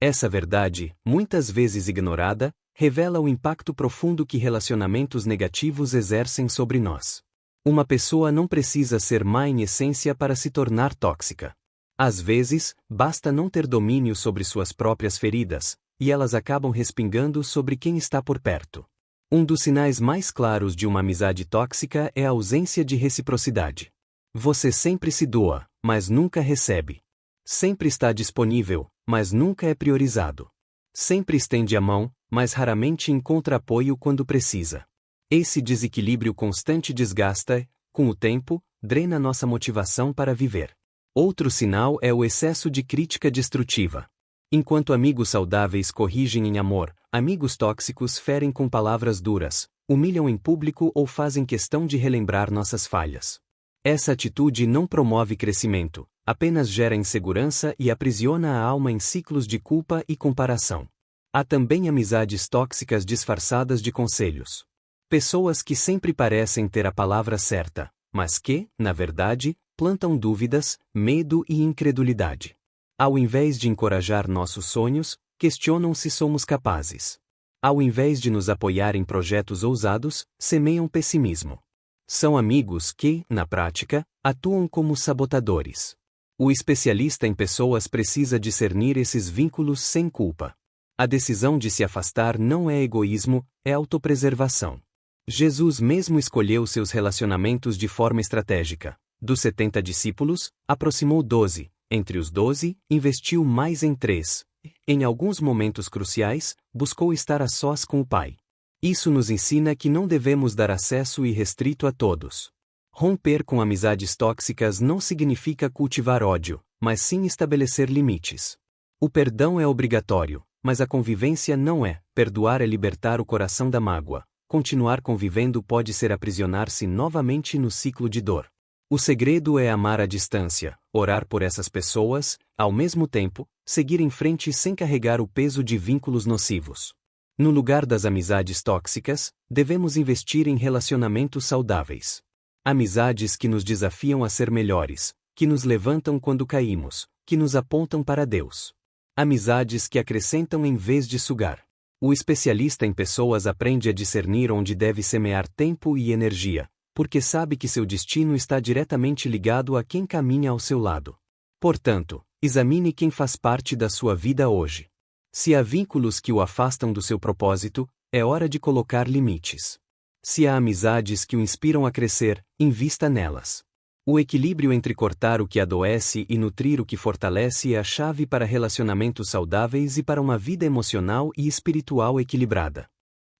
Essa verdade, muitas vezes ignorada, revela o impacto profundo que relacionamentos negativos exercem sobre nós. Uma pessoa não precisa ser má em essência para se tornar tóxica. Às vezes, basta não ter domínio sobre suas próprias feridas, e elas acabam respingando sobre quem está por perto. Um dos sinais mais claros de uma amizade tóxica é a ausência de reciprocidade. Você sempre se doa, mas nunca recebe. Sempre está disponível, mas nunca é priorizado. Sempre estende a mão, mas raramente encontra apoio quando precisa. Esse desequilíbrio constante desgasta, com o tempo, drena nossa motivação para viver. Outro sinal é o excesso de crítica destrutiva. Enquanto amigos saudáveis corrigem em amor, amigos tóxicos ferem com palavras duras, humilham em público ou fazem questão de relembrar nossas falhas. Essa atitude não promove crescimento, apenas gera insegurança e aprisiona a alma em ciclos de culpa e comparação. Há também amizades tóxicas disfarçadas de conselhos. Pessoas que sempre parecem ter a palavra certa, mas que, na verdade, plantam dúvidas, medo e incredulidade. Ao invés de encorajar nossos sonhos, questionam se somos capazes. Ao invés de nos apoiar em projetos ousados, semeiam pessimismo. São amigos que, na prática, atuam como sabotadores. O especialista em pessoas precisa discernir esses vínculos sem culpa. A decisão de se afastar não é egoísmo, é autopreservação. Jesus mesmo escolheu seus relacionamentos de forma estratégica. Dos 70 discípulos, aproximou 12. Entre os 12, investiu mais em 3. Em alguns momentos cruciais, buscou estar a sós com o Pai. Isso nos ensina que não devemos dar acesso irrestrito a todos. Romper com amizades tóxicas não significa cultivar ódio, mas sim estabelecer limites. O perdão é obrigatório, mas a convivência não é. Perdoar é libertar o coração da mágoa. Continuar convivendo pode ser aprisionar-se novamente no ciclo de dor. O segredo é amar à distância, orar por essas pessoas, ao mesmo tempo, seguir em frente sem carregar o peso de vínculos nocivos. No lugar das amizades tóxicas, devemos investir em relacionamentos saudáveis. Amizades que nos desafiam a ser melhores, que nos levantam quando caímos, que nos apontam para Deus. Amizades que acrescentam em vez de sugar. O especialista em pessoas aprende a discernir onde deve semear tempo e energia, porque sabe que seu destino está diretamente ligado a quem caminha ao seu lado. Portanto, examine quem faz parte da sua vida hoje. Se há vínculos que o afastam do seu propósito, é hora de colocar limites. Se há amizades que o inspiram a crescer, invista nelas. O equilíbrio entre cortar o que adoece e nutrir o que fortalece é a chave para relacionamentos saudáveis e para uma vida emocional e espiritual equilibrada.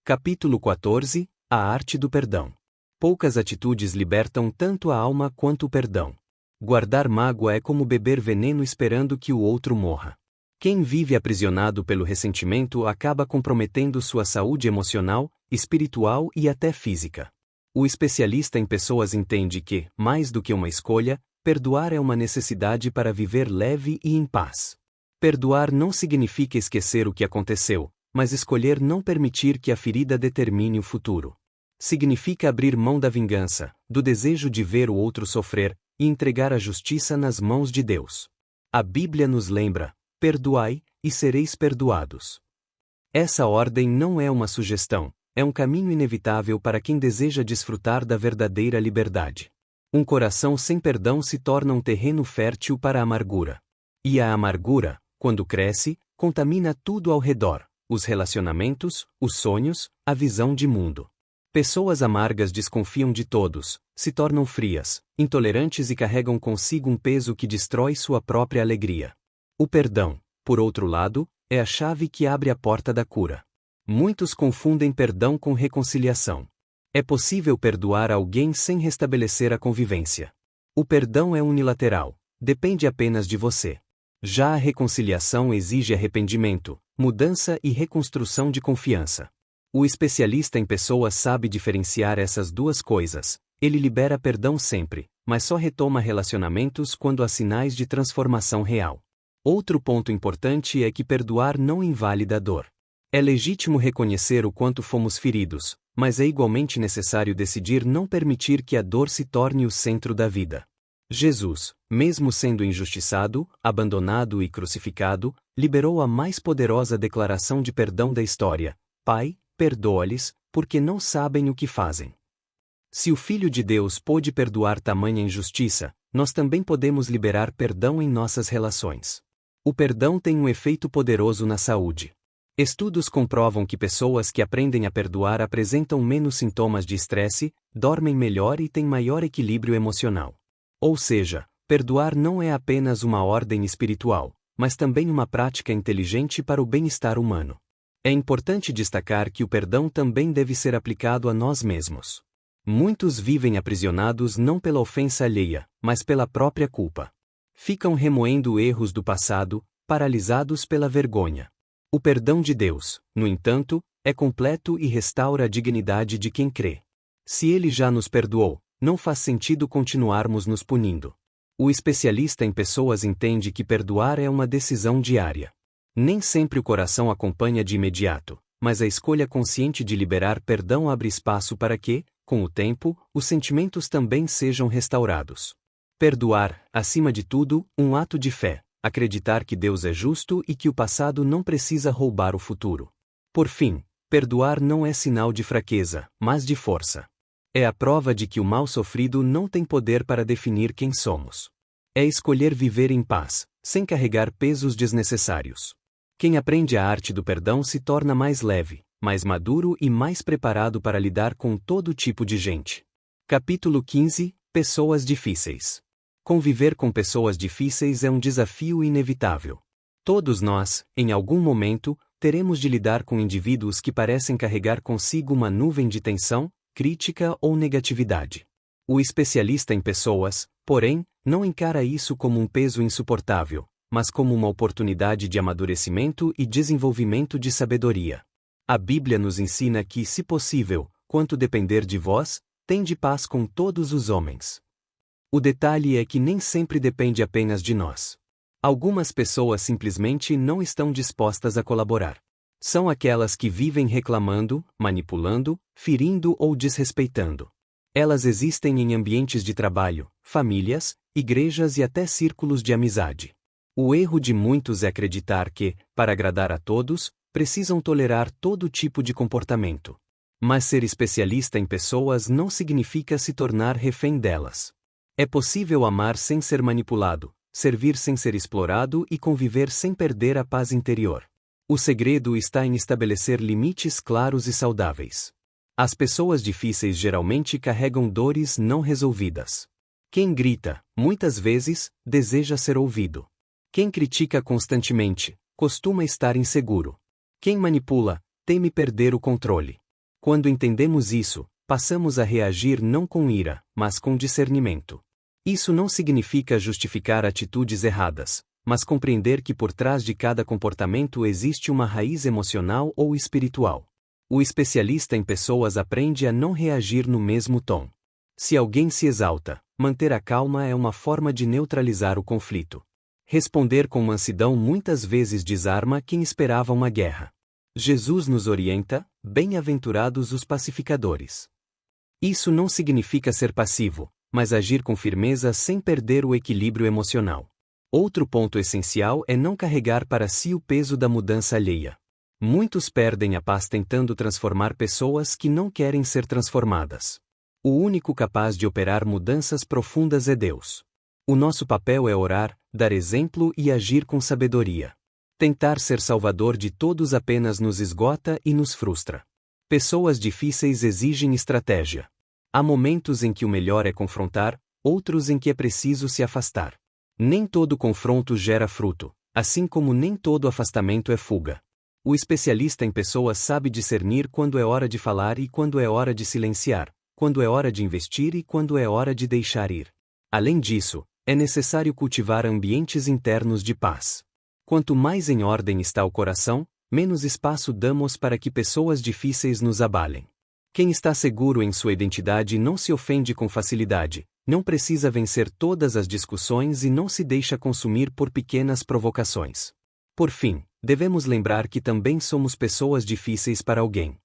Capítulo 14 – A Arte do Perdão. Poucas atitudes libertam tanto a alma quanto o perdão. Guardar mágoa é como beber veneno esperando que o outro morra. Quem vive aprisionado pelo ressentimento acaba comprometendo sua saúde emocional, espiritual e até física. O especialista em pessoas entende que, mais do que uma escolha, perdoar é uma necessidade para viver leve e em paz. Perdoar não significa esquecer o que aconteceu, mas escolher não permitir que a ferida determine o futuro. Significa abrir mão da vingança, do desejo de ver o outro sofrer, e entregar a justiça nas mãos de Deus. A Bíblia nos lembra: perdoai, e sereis perdoados. Essa ordem não é uma sugestão, é um caminho inevitável para quem deseja desfrutar da verdadeira liberdade. Um coração sem perdão se torna um terreno fértil para a amargura. E a amargura, quando cresce, contamina tudo ao redor: os relacionamentos, os sonhos, a visão de mundo. Pessoas amargas desconfiam de todos, se tornam frias, intolerantes e carregam consigo um peso que destrói sua própria alegria. O perdão, por outro lado, é a chave que abre a porta da cura. Muitos confundem perdão com reconciliação. É possível perdoar alguém sem restabelecer a convivência. O perdão é unilateral, depende apenas de você. Já a reconciliação exige arrependimento, mudança e reconstrução de confiança. O especialista em pessoas sabe diferenciar essas duas coisas. Ele libera perdão sempre, mas só retoma relacionamentos quando há sinais de transformação real. Outro ponto importante é que perdoar não invalida a dor. É legítimo reconhecer o quanto fomos feridos, mas é igualmente necessário decidir não permitir que a dor se torne o centro da vida. Jesus, mesmo sendo injustiçado, abandonado e crucificado, liberou a mais poderosa declaração de perdão da história: Pai, perdoa-lhes, porque não sabem o que fazem. Se o Filho de Deus pôde perdoar tamanha injustiça, nós também podemos liberar perdão em nossas relações. O perdão tem um efeito poderoso na saúde. Estudos comprovam que pessoas que aprendem a perdoar apresentam menos sintomas de estresse, dormem melhor e têm maior equilíbrio emocional. Ou seja, perdoar não é apenas uma ordem espiritual, mas também uma prática inteligente para o bem-estar humano. É importante destacar que o perdão também deve ser aplicado a nós mesmos. Muitos vivem aprisionados não pela ofensa alheia, mas pela própria culpa. Ficam remoendo erros do passado, paralisados pela vergonha. O perdão de Deus, no entanto, é completo e restaura a dignidade de quem crê. Se Ele já nos perdoou, não faz sentido continuarmos nos punindo. O especialista em pessoas entende que perdoar é uma decisão diária. Nem sempre o coração acompanha de imediato, mas a escolha consciente de liberar perdão abre espaço para que, com o tempo, os sentimentos também sejam restaurados. Perdoar, acima de tudo, um ato de fé, acreditar que Deus é justo e que o passado não precisa roubar o futuro. Por fim, perdoar não é sinal de fraqueza, mas de força. É a prova de que o mal sofrido não tem poder para definir quem somos. É escolher viver em paz, sem carregar pesos desnecessários. Quem aprende a arte do perdão se torna mais leve, mais maduro e mais preparado para lidar com todo tipo de gente. Capítulo 15 – Pessoas difíceis. Conviver com pessoas difíceis é um desafio inevitável. Todos nós, em algum momento, teremos de lidar com indivíduos que parecem carregar consigo uma nuvem de tensão, crítica ou negatividade. O especialista em pessoas, porém, não encara isso como um peso insuportável, mas como uma oportunidade de amadurecimento e desenvolvimento de sabedoria. A Bíblia nos ensina que, se possível, quanto depender de vós, tende paz com todos os homens. O detalhe é que nem sempre depende apenas de nós. Algumas pessoas simplesmente não estão dispostas a colaborar. São aquelas que vivem reclamando, manipulando, ferindo ou desrespeitando. Elas existem em ambientes de trabalho, famílias, igrejas e até círculos de amizade. O erro de muitos é acreditar que, para agradar a todos, precisam tolerar todo tipo de comportamento. Mas ser especialista em pessoas não significa se tornar refém delas. É possível amar sem ser manipulado, servir sem ser explorado e conviver sem perder a paz interior. O segredo está em estabelecer limites claros e saudáveis. As pessoas difíceis geralmente carregam dores não resolvidas. Quem grita, muitas vezes, deseja ser ouvido. Quem critica constantemente, costuma estar inseguro. Quem manipula, teme perder o controle. Quando entendemos isso, passamos a reagir não com ira, mas com discernimento. Isso não significa justificar atitudes erradas, mas compreender que por trás de cada comportamento existe uma raiz emocional ou espiritual. O especialista em pessoas aprende a não reagir no mesmo tom. Se alguém se exalta, manter a calma é uma forma de neutralizar o conflito. Responder com mansidão muitas vezes desarma quem esperava uma guerra. Jesus nos orienta: bem-aventurados os pacificadores. Isso não significa ser passivo, mas agir com firmeza sem perder o equilíbrio emocional. Outro ponto essencial é não carregar para si o peso da mudança alheia. Muitos perdem a paz tentando transformar pessoas que não querem ser transformadas. O único capaz de operar mudanças profundas é Deus. O nosso papel é orar, dar exemplo e agir com sabedoria. Tentar ser salvador de todos apenas nos esgota e nos frustra. Pessoas difíceis exigem estratégia. Há momentos em que o melhor é confrontar, outros em que é preciso se afastar. Nem todo confronto gera fruto, assim como nem todo afastamento é fuga. O especialista em pessoas sabe discernir quando é hora de falar e quando é hora de silenciar, quando é hora de investir e quando é hora de deixar ir. Além disso, é necessário cultivar ambientes internos de paz. Quanto mais em ordem está o coração, menos espaço damos para que pessoas difíceis nos abalem. Quem está seguro em sua identidade não se ofende com facilidade, não precisa vencer todas as discussões e não se deixa consumir por pequenas provocações. Por fim, devemos lembrar que também somos pessoas difíceis para alguém.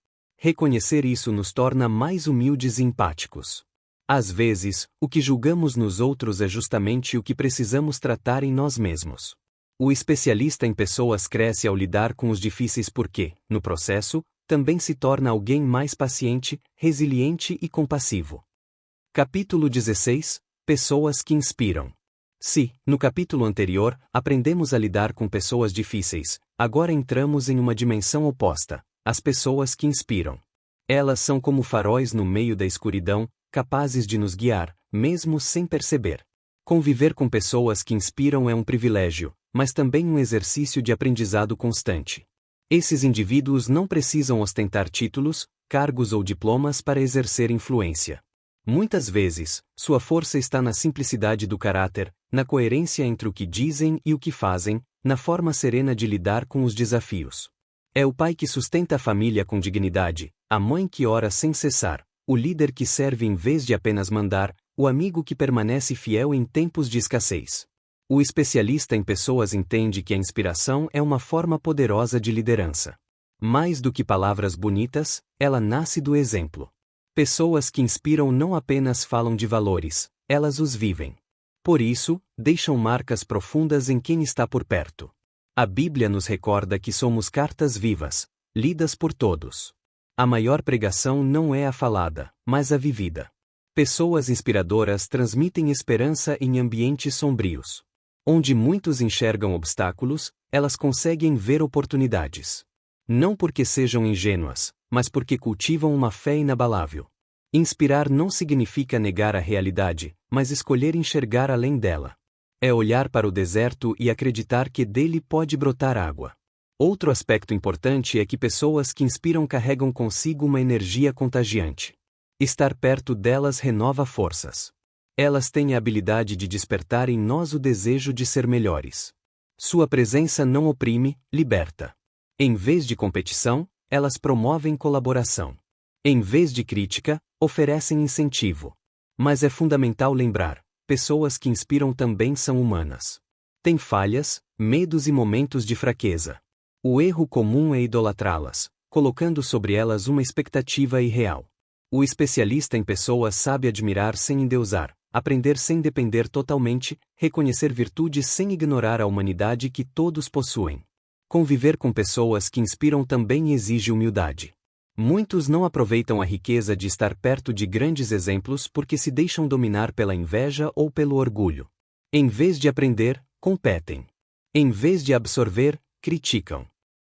Reconhecer isso nos torna mais humildes e empáticos. Às vezes, o que julgamos nos outros é justamente o que precisamos tratar em nós mesmos. O especialista em pessoas cresce ao lidar com os difíceis porque, no processo, também se torna alguém mais paciente, resiliente e compassivo. Capítulo 16 – Pessoas que inspiram. Se, no capítulo anterior, aprendemos a lidar com pessoas difíceis, agora entramos em uma dimensão oposta, as pessoas que inspiram. Elas são como faróis no meio da escuridão, capazes de nos guiar, mesmo sem perceber. Conviver com pessoas que inspiram é um privilégio, mas também um exercício de aprendizado constante. Esses indivíduos não precisam ostentar títulos, cargos ou diplomas para exercer influência. Muitas vezes, sua força está na simplicidade do caráter, na coerência entre o que dizem e o que fazem, na forma serena de lidar com os desafios. É o pai que sustenta a família com dignidade, a mãe que ora sem cessar, o líder que serve em vez de apenas mandar, o amigo que permanece fiel em tempos de escassez. O especialista em pessoas entende que a inspiração é uma forma poderosa de liderança. Mais do que palavras bonitas, ela nasce do exemplo. Pessoas que inspiram não apenas falam de valores, elas os vivem. Por isso, deixam marcas profundas em quem está por perto. A Bíblia nos recorda que somos cartas vivas, lidas por todos. A maior pregação não é a falada, mas a vivida. Pessoas inspiradoras transmitem esperança em ambientes sombrios. Onde muitos enxergam obstáculos, elas conseguem ver oportunidades. Não porque sejam ingênuas, mas porque cultivam uma fé inabalável. Inspirar não significa negar a realidade, mas escolher enxergar além dela. É olhar para o deserto e acreditar que dele pode brotar água. Outro aspecto importante é que pessoas que inspiram carregam consigo uma energia contagiante. Estar perto delas renova forças. Elas têm a habilidade de despertar em nós o desejo de ser melhores. Sua presença não oprime, liberta. Em vez de competição, elas promovem colaboração. Em vez de crítica, oferecem incentivo. Mas é fundamental lembrar, pessoas que inspiram também são humanas. Têm falhas, medos e momentos de fraqueza. O erro comum é idolatrá-las, colocando sobre elas uma expectativa irreal. O especialista em pessoas sabe admirar sem endeusar, aprender sem depender totalmente, reconhecer virtudes sem ignorar a humanidade que todos possuem. Conviver com pessoas que inspiram também exige humildade. Muitos não aproveitam a riqueza de estar perto de grandes exemplos porque se deixam dominar pela inveja ou pelo orgulho. Em vez de aprender, competem. Em vez de absorver, criticam.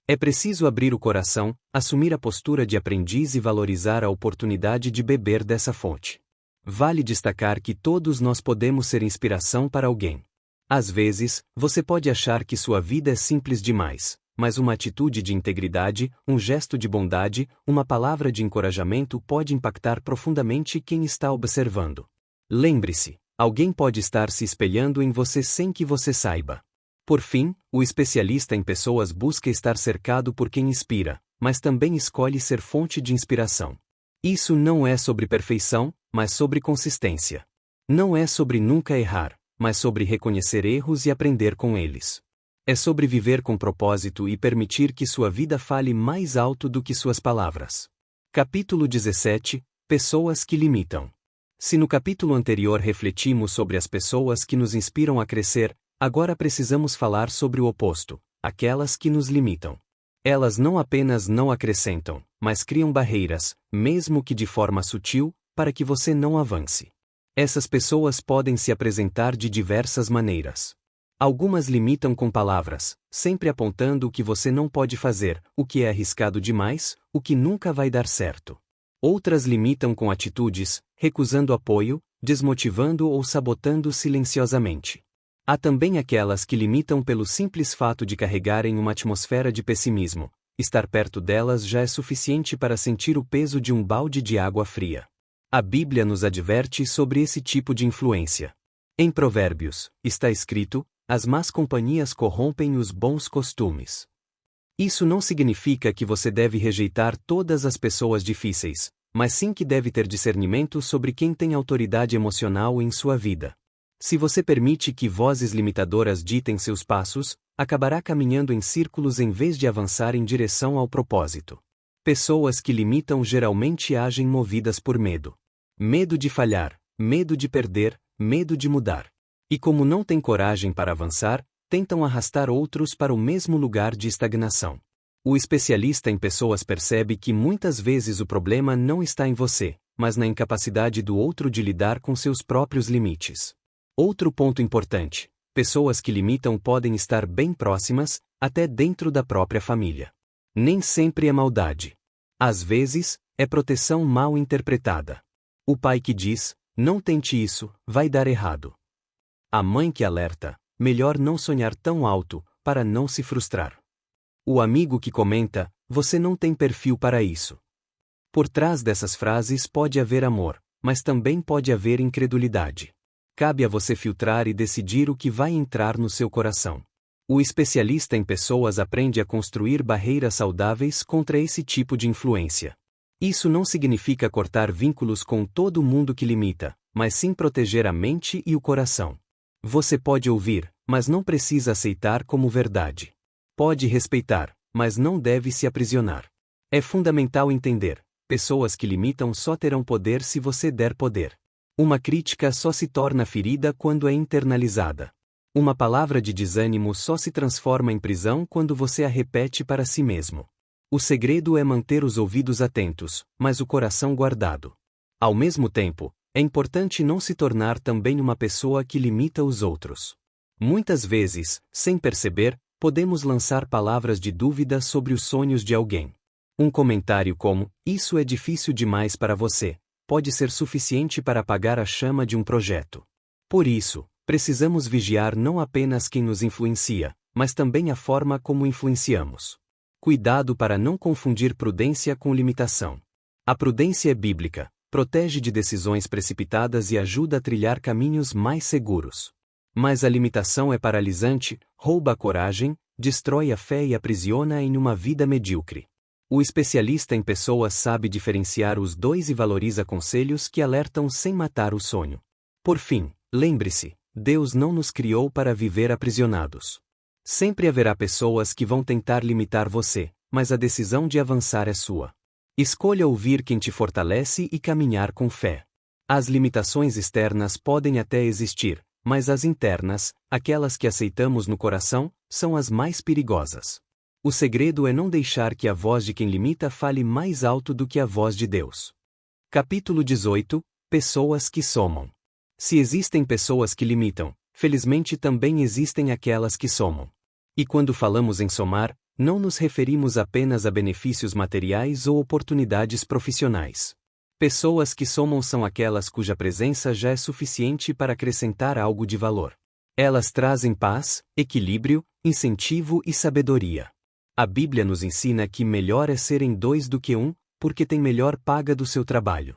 É preciso abrir o coração, assumir a postura de aprendiz e valorizar a oportunidade de beber dessa fonte. Vale destacar que todos nós podemos ser inspiração para alguém. Às vezes, você pode achar que sua vida é simples demais, mas uma atitude de integridade, um gesto de bondade, uma palavra de encorajamento pode impactar profundamente quem está observando. Lembre-se, alguém pode estar se espelhando em você sem que você saiba. Por fim, o especialista em pessoas busca estar cercado por quem inspira, mas também escolhe ser fonte de inspiração. Isso não é sobre perfeição, mas sobre consistência. Não é sobre nunca errar, mas sobre reconhecer erros e aprender com eles. É sobre viver com propósito e permitir que sua vida fale mais alto do que suas palavras. Capítulo 17 – Pessoas que limitam. Se no capítulo anterior refletimos sobre as pessoas que nos inspiram a crescer, agora precisamos falar sobre o oposto, aquelas que nos limitam. Elas não apenas não acrescentam, mas criam barreiras, mesmo que de forma sutil, para que você não avance. Essas pessoas podem se apresentar de diversas maneiras. Algumas limitam com palavras, sempre apontando o que você não pode fazer, o que é arriscado demais, o que nunca vai dar certo. Outras limitam com atitudes, recusando apoio, desmotivando ou sabotando silenciosamente. Há também aquelas que limitam pelo simples fato de carregarem uma atmosfera de pessimismo. Estar perto delas já é suficiente para sentir o peso de um balde de água fria. A Bíblia nos adverte sobre esse tipo de influência. Em Provérbios, está escrito: as más companhias corrompem os bons costumes. Isso não significa que você deve rejeitar todas as pessoas difíceis, mas sim que deve ter discernimento sobre quem tem autoridade emocional em sua vida. Se você permite que vozes limitadoras ditem seus passos, acabará caminhando em círculos em vez de avançar em direção ao propósito. Pessoas que limitam geralmente agem movidas por medo. Medo de falhar, medo de perder, medo de mudar. E como não têm coragem para avançar, tentam arrastar outros para o mesmo lugar de estagnação. O especialista em pessoas percebe que muitas vezes o problema não está em você, mas na incapacidade do outro de lidar com seus próprios limites. Outro ponto importante: pessoas que limitam podem estar bem próximas, até dentro da própria família. Nem sempre é maldade. Às vezes, é proteção mal interpretada. O pai que diz: não tente isso, vai dar errado. A mãe que alerta: melhor não sonhar tão alto, para não se frustrar. O amigo que comenta: você não tem perfil para isso. Por trás dessas frases pode haver amor, mas também pode haver incredulidade. Cabe a você filtrar e decidir o que vai entrar no seu coração. O especialista em pessoas aprende a construir barreiras saudáveis contra esse tipo de influência. Isso não significa cortar vínculos com todo mundo que limita, mas sim proteger a mente e o coração. Você pode ouvir, mas não precisa aceitar como verdade. Pode respeitar, mas não deve se aprisionar. É fundamental entender: pessoas que limitam só terão poder se você der poder. Uma crítica só se torna ferida quando é internalizada. Uma palavra de desânimo só se transforma em prisão quando você a repete para si mesmo. O segredo é manter os ouvidos atentos, mas o coração guardado. Ao mesmo tempo, é importante não se tornar também uma pessoa que limita os outros. Muitas vezes, sem perceber, podemos lançar palavras de dúvida sobre os sonhos de alguém. Um comentário como: isso é difícil demais para você, pode ser suficiente para apagar a chama de um projeto. Por isso, precisamos vigiar não apenas quem nos influencia, mas também a forma como influenciamos. Cuidado para não confundir prudência com limitação. A prudência é bíblica, protege de decisões precipitadas e ajuda a trilhar caminhos mais seguros. Mas a limitação é paralisante, rouba a coragem, destrói a fé e aprisiona em uma vida medíocre. O especialista em pessoas sabe diferenciar os dois e valoriza conselhos que alertam sem matar o sonho. Por fim, lembre-se: Deus não nos criou para viver aprisionados. Sempre haverá pessoas que vão tentar limitar você, mas a decisão de avançar é sua. Escolha ouvir quem te fortalece e caminhar com fé. As limitações externas podem até existir, mas as internas, aquelas que aceitamos no coração, são as mais perigosas. O segredo é não deixar que a voz de quem limita fale mais alto do que a voz de Deus. Capítulo 18: Pessoas que somam. Se existem pessoas que limitam, felizmente também existem aquelas que somam. E quando falamos em somar, não nos referimos apenas a benefícios materiais ou oportunidades profissionais. Pessoas que somam são aquelas cuja presença já é suficiente para acrescentar algo de valor. Elas trazem paz, equilíbrio, incentivo e sabedoria. A Bíblia nos ensina que melhor é serem dois do que um, porque tem melhor paga do seu trabalho.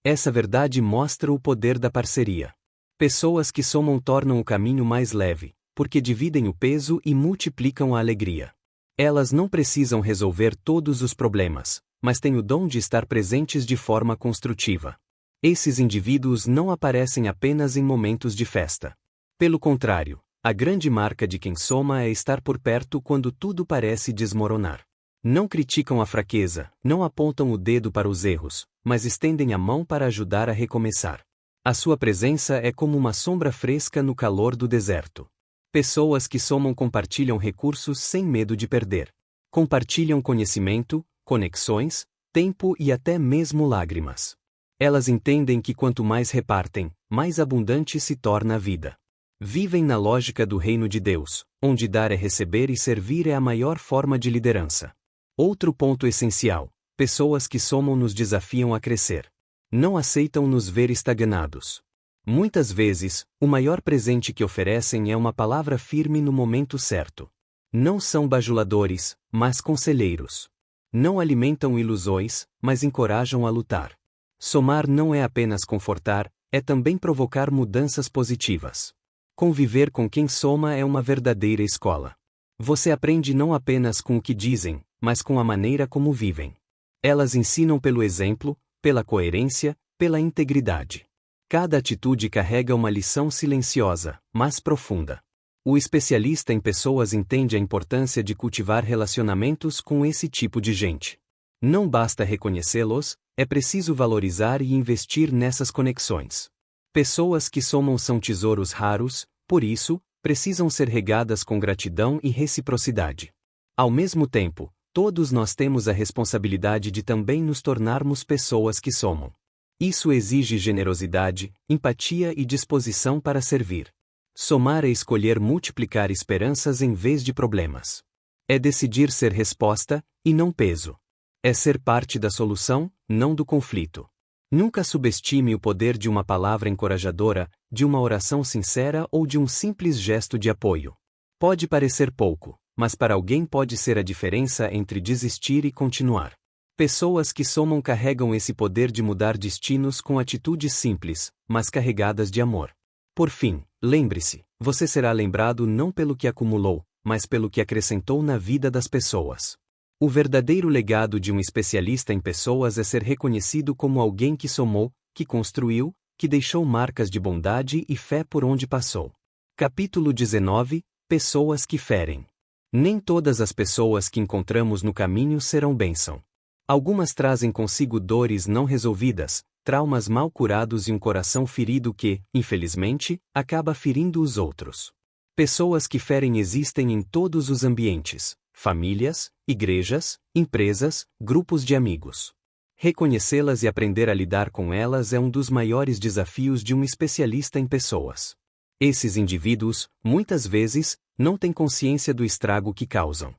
Essa verdade mostra o poder da parceria. Pessoas que somam tornam o caminho mais leve, porque dividem o peso e multiplicam a alegria. Elas não precisam resolver todos os problemas, mas têm o dom de estar presentes de forma construtiva. Esses indivíduos não aparecem apenas em momentos de festa. Pelo contrário, a grande marca de quem soma é estar por perto quando tudo parece desmoronar. Não criticam a fraqueza, não apontam o dedo para os erros, mas estendem a mão para ajudar a recomeçar. A sua presença é como uma sombra fresca no calor do deserto. Pessoas que somam compartilham recursos sem medo de perder. Compartilham conhecimento, conexões, tempo e até mesmo lágrimas. Elas entendem que quanto mais repartem, mais abundante se torna a vida. Vivem na lógica do reino de Deus, onde dar é receber e servir é a maior forma de liderança. Outro ponto essencial: pessoas que somam nos desafiam a crescer. Não aceitam nos ver estagnados. Muitas vezes, o maior presente que oferecem é uma palavra firme no momento certo. Não são bajuladores, mas conselheiros. Não alimentam ilusões, mas encorajam a lutar. Somar não é apenas confortar, é também provocar mudanças positivas. Conviver com quem soma é uma verdadeira escola. Você aprende não apenas com o que dizem, mas com a maneira como vivem. Elas ensinam pelo exemplo, pela coerência, pela integridade. Cada atitude carrega uma lição silenciosa, mas profunda. O especialista em pessoas entende a importância de cultivar relacionamentos com esse tipo de gente. Não basta reconhecê-los, é preciso valorizar e investir nessas conexões. Pessoas que somam são tesouros raros, por isso, precisam ser regadas com gratidão e reciprocidade. Ao mesmo tempo, todos nós temos a responsabilidade de também nos tornarmos pessoas que somam. Isso exige generosidade, empatia e disposição para servir. Somar é escolher multiplicar esperanças em vez de problemas. É decidir ser resposta, e não peso. É ser parte da solução, não do conflito. Nunca subestime o poder de uma palavra encorajadora, de uma oração sincera ou de um simples gesto de apoio. Pode parecer pouco, mas para alguém pode ser a diferença entre desistir e continuar. Pessoas que somam carregam esse poder de mudar destinos com atitudes simples, mas carregadas de amor. Por fim, lembre-se, você será lembrado não pelo que acumulou, mas pelo que acrescentou na vida das pessoas. O verdadeiro legado de um especialista em pessoas é ser reconhecido como alguém que somou, que construiu, que deixou marcas de bondade e fé por onde passou. Capítulo 19 – Pessoas que ferem. Nem todas as pessoas que encontramos no caminho serão bênção. Algumas trazem consigo dores não resolvidas, traumas mal curados e um coração ferido que, infelizmente, acaba ferindo os outros. Pessoas que ferem existem em todos os ambientes: famílias, igrejas, empresas, grupos de amigos. Reconhecê-las e aprender a lidar com elas é um dos maiores desafios de um especialista em pessoas. Esses indivíduos, muitas vezes, não têm consciência do estrago que causam.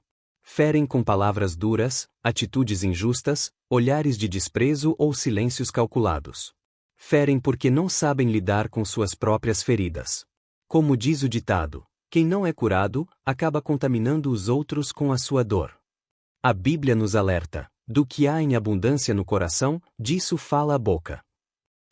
Ferem com palavras duras, atitudes injustas, olhares de desprezo ou silêncios calculados. Ferem porque não sabem lidar com suas próprias feridas. Como diz o ditado, quem não é curado, acaba contaminando os outros com a sua dor. A Bíblia nos alerta: do que há em abundância no coração, disso fala a boca.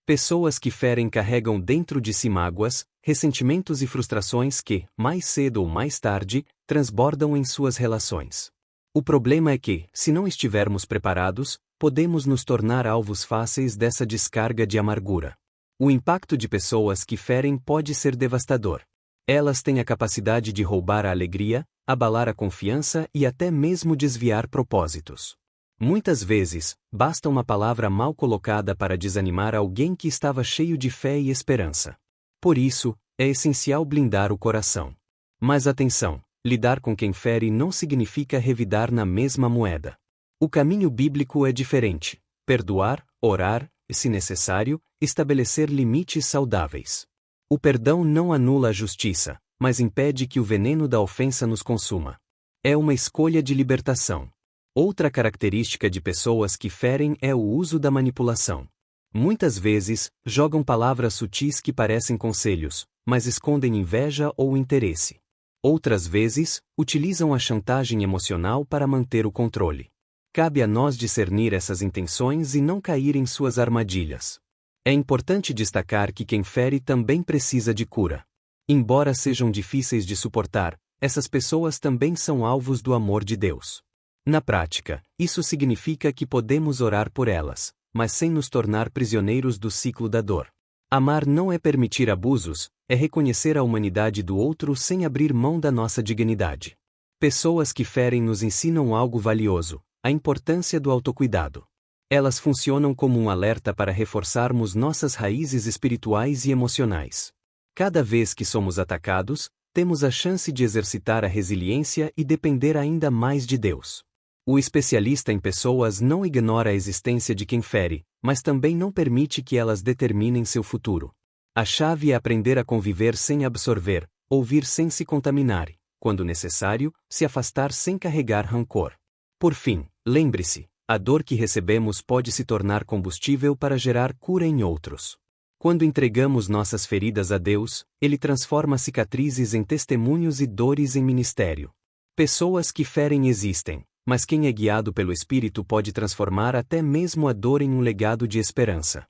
Pessoas que ferem carregam dentro de si mágoas, ressentimentos e frustrações que, mais cedo ou mais tarde, transbordam em suas relações. O problema é que, se não estivermos preparados, podemos nos tornar alvos fáceis dessa descarga de amargura. O impacto de pessoas que ferem pode ser devastador. Elas têm a capacidade de roubar a alegria, abalar a confiança e até mesmo desviar propósitos. Muitas vezes, basta uma palavra mal colocada para desanimar alguém que estava cheio de fé e esperança. Por isso, é essencial blindar o coração. Mas atenção, lidar com quem fere não significa revidar na mesma moeda. O caminho bíblico é diferente: perdoar, orar e, se necessário, estabelecer limites saudáveis. O perdão não anula a justiça, mas impede que o veneno da ofensa nos consuma. É uma escolha de libertação. Outra característica de pessoas que ferem é o uso da manipulação. Muitas vezes, jogam palavras sutis que parecem conselhos, mas escondem inveja ou interesse. Outras vezes, utilizam a chantagem emocional para manter o controle. Cabe a nós discernir essas intenções e não cair em suas armadilhas. É importante destacar que quem fere também precisa de cura. Embora sejam difíceis de suportar, essas pessoas também são alvos do amor de Deus. Na prática, isso significa que podemos orar por elas, mas sem nos tornar prisioneiros do ciclo da dor. Amar não é permitir abusos, é reconhecer a humanidade do outro sem abrir mão da nossa dignidade. Pessoas que ferem nos ensinam algo valioso: a importância do autocuidado. Elas funcionam como um alerta para reforçarmos nossas raízes espirituais e emocionais. Cada vez que somos atacados, temos a chance de exercitar a resiliência e depender ainda mais de Deus. O especialista em pessoas não ignora a existência de quem fere, mas também não permite que elas determinem seu futuro. A chave é aprender a conviver sem absorver, ouvir sem se contaminar e, quando necessário, se afastar sem carregar rancor. Por fim, lembre-se, a dor que recebemos pode se tornar combustível para gerar cura em outros. Quando entregamos nossas feridas a Deus, Ele transforma cicatrizes em testemunhos e dores em ministério. Pessoas que ferem existem, mas quem é guiado pelo Espírito pode transformar até mesmo a dor em um legado de esperança.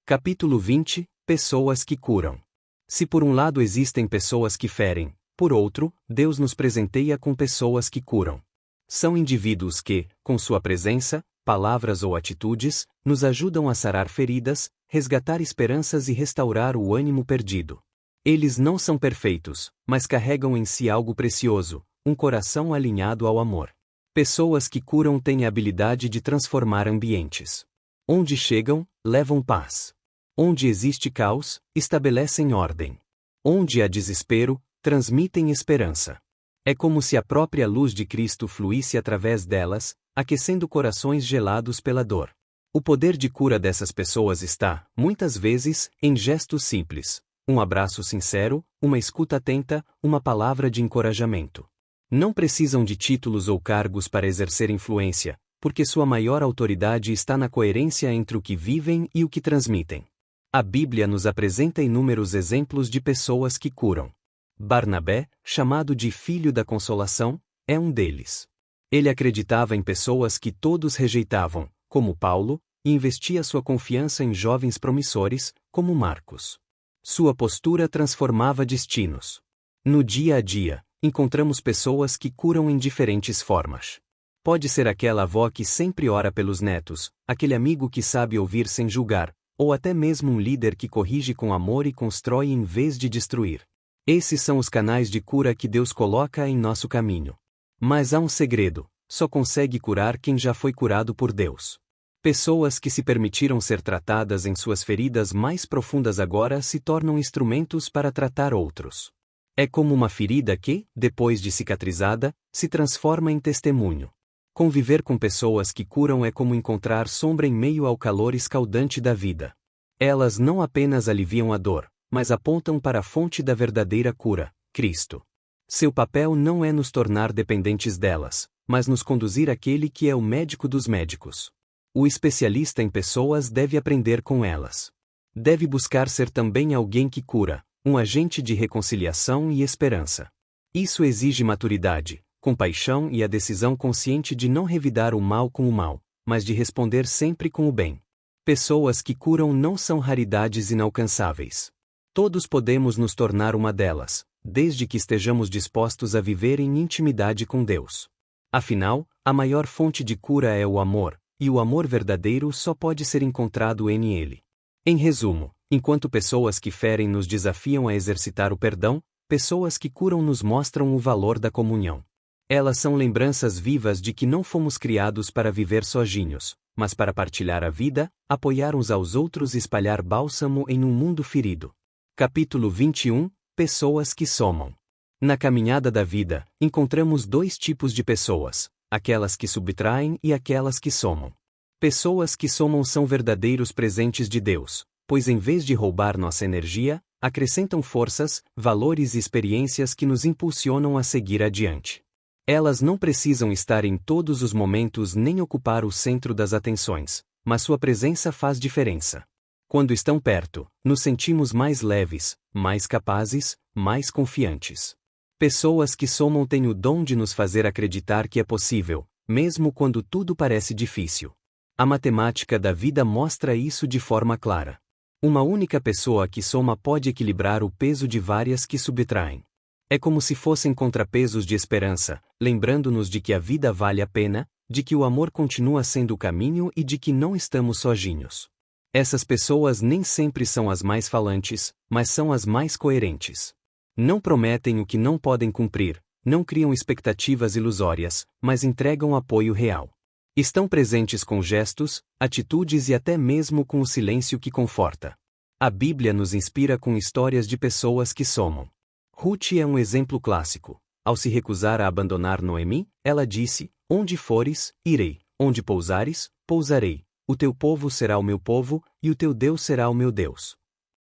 Capítulo 20 – Pessoas que curam. Se por um lado existem pessoas que ferem, por outro, Deus nos presenteia com pessoas que curam. São indivíduos que, com sua presença, palavras ou atitudes, nos ajudam a sarar feridas, resgatar esperanças e restaurar o ânimo perdido. Eles não são perfeitos, mas carregam em si algo precioso, um coração alinhado ao amor. Pessoas que curam têm a habilidade de transformar ambientes. Onde chegam, levam paz. Onde existe caos, estabelecem ordem. Onde há desespero, transmitem esperança. É como se a própria luz de Cristo fluísse através delas, aquecendo corações gelados pela dor. O poder de cura dessas pessoas está, muitas vezes, em gestos simples. Um abraço sincero, uma escuta atenta, uma palavra de encorajamento. Não precisam de títulos ou cargos para exercer influência, porque sua maior autoridade está na coerência entre o que vivem e o que transmitem. A Bíblia nos apresenta inúmeros exemplos de pessoas que curam. Barnabé, chamado de Filho da Consolação, é um deles. Ele acreditava em pessoas que todos rejeitavam, como Paulo, e investia sua confiança em jovens promissores, como Marcos. Sua postura transformava destinos. No dia a dia, encontramos pessoas que curam em diferentes formas. Pode ser aquela avó que sempre ora pelos netos, aquele amigo que sabe ouvir sem julgar, ou até mesmo um líder que corrige com amor e constrói em vez de destruir. Esses são os canais de cura que Deus coloca em nosso caminho. Mas há um segredo: só consegue curar quem já foi curado por Deus. Pessoas que se permitiram ser tratadas em suas feridas mais profundas agora se tornam instrumentos para tratar outros. É como uma ferida que, depois de cicatrizada, se transforma em testemunho. Conviver com pessoas que curam é como encontrar sombra em meio ao calor escaldante da vida. Elas não apenas aliviam a dor, mas apontam para a fonte da verdadeira cura, Cristo. Seu papel não é nos tornar dependentes delas, mas nos conduzir àquele que é o médico dos médicos. O especialista em pessoas deve aprender com elas. Deve buscar ser também alguém que cura, um agente de reconciliação e esperança. Isso exige maturidade, compaixão e a decisão consciente de não revidar o mal com o mal, mas de responder sempre com o bem. Pessoas que curam não são raridades inalcançáveis. Todos podemos nos tornar uma delas, desde que estejamos dispostos a viver em intimidade com Deus. Afinal, a maior fonte de cura é o amor, e o amor verdadeiro só pode ser encontrado em Ele. Em resumo, enquanto pessoas que ferem nos desafiam a exercitar o perdão, pessoas que curam nos mostram o valor da comunhão. Elas são lembranças vivas de que não fomos criados para viver sozinhos, mas para partilhar a vida, apoiar uns aos outros e espalhar bálsamo em um mundo ferido. Capítulo 21 – Pessoas que somam. Na caminhada da vida, encontramos dois tipos de pessoas, aquelas que subtraem e aquelas que somam. Pessoas que somam são verdadeiros presentes de Deus, pois em vez de roubar nossa energia, acrescentam forças, valores e experiências que nos impulsionam a seguir adiante. Elas não precisam estar em todos os momentos nem ocupar o centro das atenções, mas sua presença faz diferença. Quando estão perto, nos sentimos mais leves, mais capazes, mais confiantes. Pessoas que somam têm o dom de nos fazer acreditar que é possível, mesmo quando tudo parece difícil. A matemática da vida mostra isso de forma clara. Uma única pessoa que soma pode equilibrar o peso de várias que subtraem. É como se fossem contrapesos de esperança, lembrando-nos de que a vida vale a pena, de que o amor continua sendo o caminho e de que não estamos sozinhos. Essas pessoas nem sempre são as mais falantes, mas são as mais coerentes. Não prometem o que não podem cumprir, não criam expectativas ilusórias, mas entregam apoio real. Estão presentes com gestos, atitudes e até mesmo com o silêncio que conforta. A Bíblia nos inspira com histórias de pessoas que somam. Ruth é um exemplo clássico. Ao se recusar a abandonar Noemi, ela disse: "Onde fores, irei, onde pousares, pousarei. O teu povo será o meu povo, e o teu Deus será o meu Deus."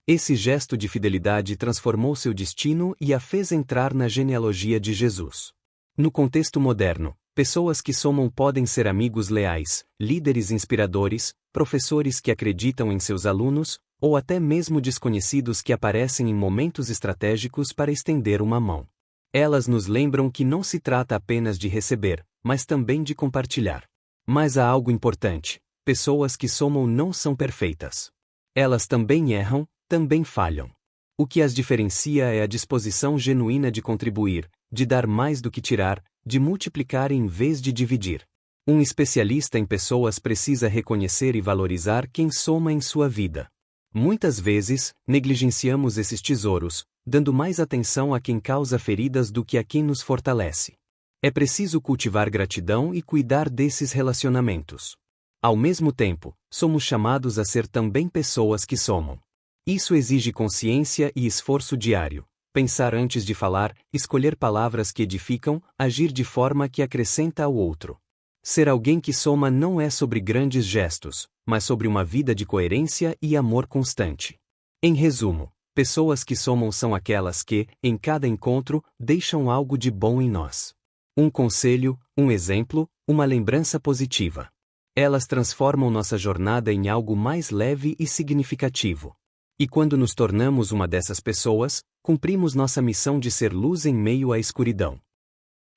Esse gesto de fidelidade transformou seu destino e a fez entrar na genealogia de Jesus. No contexto moderno, pessoas que somam podem ser amigos leais, líderes inspiradores, professores que acreditam em seus alunos, ou até mesmo desconhecidos que aparecem em momentos estratégicos para estender uma mão. Elas nos lembram que não se trata apenas de receber, mas também de compartilhar. Mas há algo importante: pessoas que somam não são perfeitas. Elas também erram, também falham. O que as diferencia é a disposição genuína de contribuir, de dar mais do que tirar, de multiplicar em vez de dividir. Um especialista em pessoas precisa reconhecer e valorizar quem soma em sua vida. Muitas vezes, negligenciamos esses tesouros, dando mais atenção a quem causa feridas do que a quem nos fortalece. É preciso cultivar gratidão e cuidar desses relacionamentos. Ao mesmo tempo, somos chamados a ser também pessoas que somam. Isso exige consciência e esforço diário. Pensar antes de falar, escolher palavras que edificam, agir de forma que acrescenta ao outro. Ser alguém que soma não é sobre grandes gestos, mas sobre uma vida de coerência e amor constante. Em resumo, pessoas que somam são aquelas que, em cada encontro, deixam algo de bom em nós. Um conselho, um exemplo, uma lembrança positiva. Elas transformam nossa jornada em algo mais leve e significativo. E quando nos tornamos uma dessas pessoas, cumprimos nossa missão de ser luz em meio à escuridão.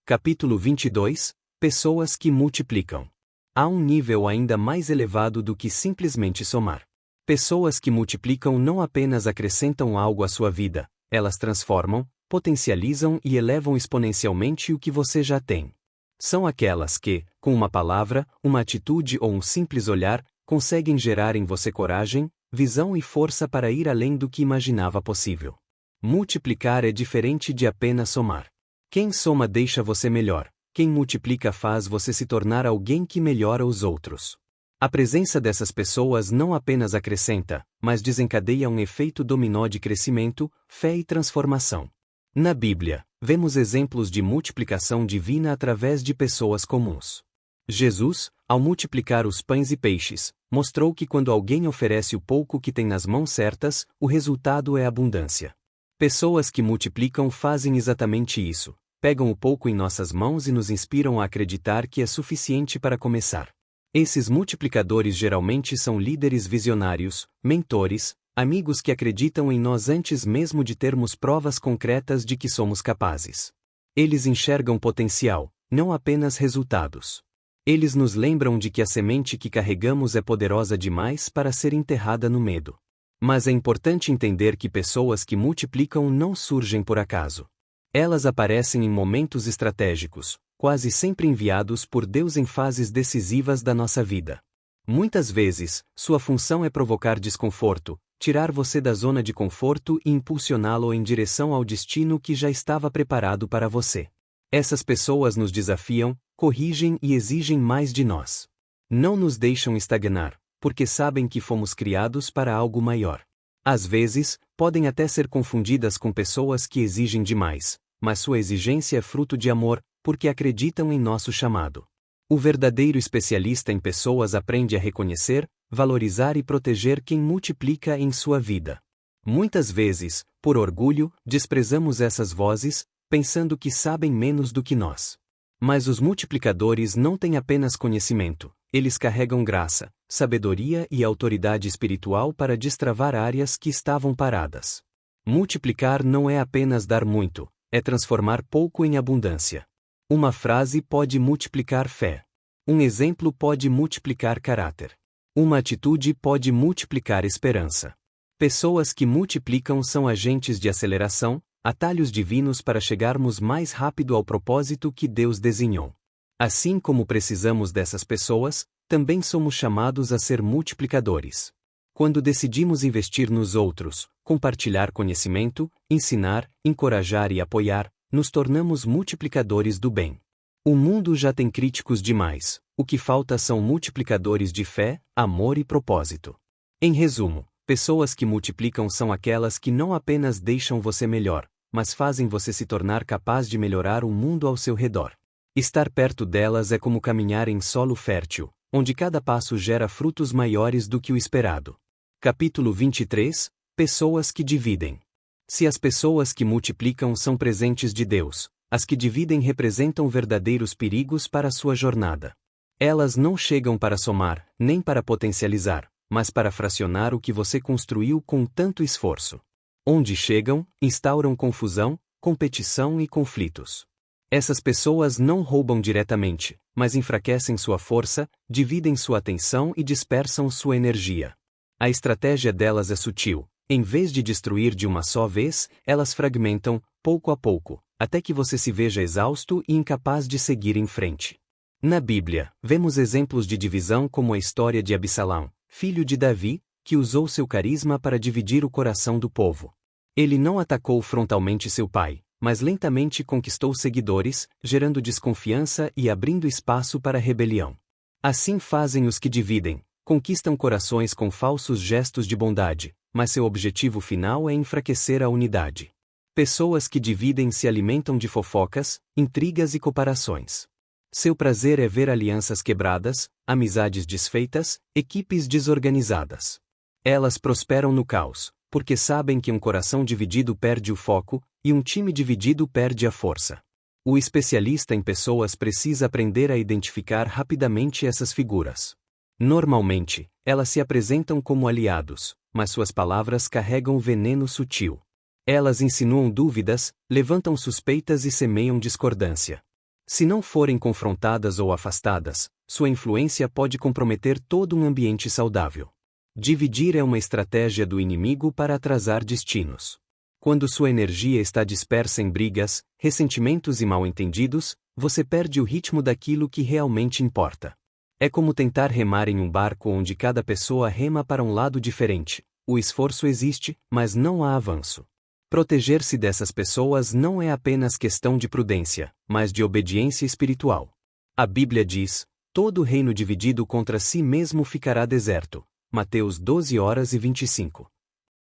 Capítulo 22 – Pessoas que multiplicam. Há um nível ainda mais elevado do que simplesmente somar. Pessoas que multiplicam não apenas acrescentam algo à sua vida, elas transformam, potencializam e elevam exponencialmente o que você já tem. São aquelas que, com uma palavra, uma atitude ou um simples olhar, conseguem gerar em você coragem, visão e força para ir além do que imaginava possível. Multiplicar é diferente de apenas somar. Quem soma deixa você melhor, quem multiplica faz você se tornar alguém que melhora os outros. A presença dessas pessoas não apenas acrescenta, mas desencadeia um efeito dominó de crescimento, fé e transformação. Na Bíblia, vemos exemplos de multiplicação divina através de pessoas comuns. Jesus, ao multiplicar os pães e peixes, mostrou que quando alguém oferece o pouco que tem nas mãos certas, o resultado é abundância. Pessoas que multiplicam fazem exatamente isso. Pegam o pouco em nossas mãos e nos inspiram a acreditar que é suficiente para começar. Esses multiplicadores geralmente são líderes visionários, mentores, amigos que acreditam em nós antes mesmo de termos provas concretas de que somos capazes. Eles enxergam potencial, não apenas resultados. Eles nos lembram de que a semente que carregamos é poderosa demais para ser enterrada no medo. Mas é importante entender que pessoas que multiplicam não surgem por acaso. Elas aparecem em momentos estratégicos, quase sempre enviados por Deus em fases decisivas da nossa vida. Muitas vezes, sua função é provocar desconforto, tirar você da zona de conforto e impulsioná-lo em direção ao destino que já estava preparado para você. Essas pessoas nos desafiam, corrigem e exigem mais de nós. Não nos deixam estagnar, porque sabem que fomos criados para algo maior. Às vezes, podem até ser confundidas com pessoas que exigem demais, mas sua exigência é fruto de amor, porque acreditam em nosso chamado. O verdadeiro especialista em pessoas aprende a reconhecer, valorizar e proteger quem multiplica em sua vida. Muitas vezes, por orgulho, desprezamos essas vozes, pensando que sabem menos do que nós. Mas os multiplicadores não têm apenas conhecimento, eles carregam graça, sabedoria e autoridade espiritual para destravar áreas que estavam paradas. Multiplicar não é apenas dar muito, é transformar pouco em abundância. Uma frase pode multiplicar fé. Um exemplo pode multiplicar caráter. Uma atitude pode multiplicar esperança. Pessoas que multiplicam são agentes de aceleração, atalhos divinos para chegarmos mais rápido ao propósito que Deus desenhou. Assim como precisamos dessas pessoas, também somos chamados a ser multiplicadores. Quando decidimos investir nos outros, compartilhar conhecimento, ensinar, encorajar e apoiar, nos tornamos multiplicadores do bem. O mundo já tem críticos demais, o que falta são multiplicadores de fé, amor e propósito. Em resumo, pessoas que multiplicam são aquelas que não apenas deixam você melhor, mas fazem você se tornar capaz de melhorar o mundo ao seu redor. Estar perto delas é como caminhar em solo fértil, onde cada passo gera frutos maiores do que o esperado. Capítulo 23 – Pessoas que dividem. Se as pessoas que multiplicam são presentes de Deus, as que dividem representam verdadeiros perigos para a sua jornada. Elas não chegam para somar, nem para potencializar, mas para fracionar o que você construiu com tanto esforço. Onde chegam, instauram confusão, competição e conflitos. Essas pessoas não roubam diretamente, mas enfraquecem sua força, dividem sua atenção e dispersam sua energia. A estratégia delas é sutil. Em vez de destruir de uma só vez, elas fragmentam, pouco a pouco, até que você se veja exausto e incapaz de seguir em frente. Na Bíblia, vemos exemplos de divisão como a história de Absalão, filho de Davi, que usou seu carisma para dividir o coração do povo. Ele não atacou frontalmente seu pai, mas lentamente conquistou seguidores, gerando desconfiança e abrindo espaço para rebelião. Assim fazem os que dividem, conquistam corações com falsos gestos de bondade, mas seu objetivo final é enfraquecer a unidade. Pessoas que dividem se alimentam de fofocas, intrigas e comparações. Seu prazer é ver alianças quebradas, amizades desfeitas, equipes desorganizadas. Elas prosperam no caos, porque sabem que um coração dividido perde o foco, e um time dividido perde a força. O especialista em pessoas precisa aprender a identificar rapidamente essas figuras. Normalmente, elas se apresentam como aliados, mas suas palavras carregam veneno sutil. Elas insinuam dúvidas, levantam suspeitas e semeiam discordância. Se não forem confrontadas ou afastadas, sua influência pode comprometer todo um ambiente saudável. Dividir é uma estratégia do inimigo para atrasar destinos. Quando sua energia está dispersa em brigas, ressentimentos e mal-entendidos, você perde o ritmo daquilo que realmente importa. É como tentar remar em um barco onde cada pessoa rema para um lado diferente. O esforço existe, mas não há avanço. Proteger-se dessas pessoas não é apenas questão de prudência, mas de obediência espiritual. A Bíblia diz: todo reino dividido contra si mesmo ficará deserto. Mateus 12:25.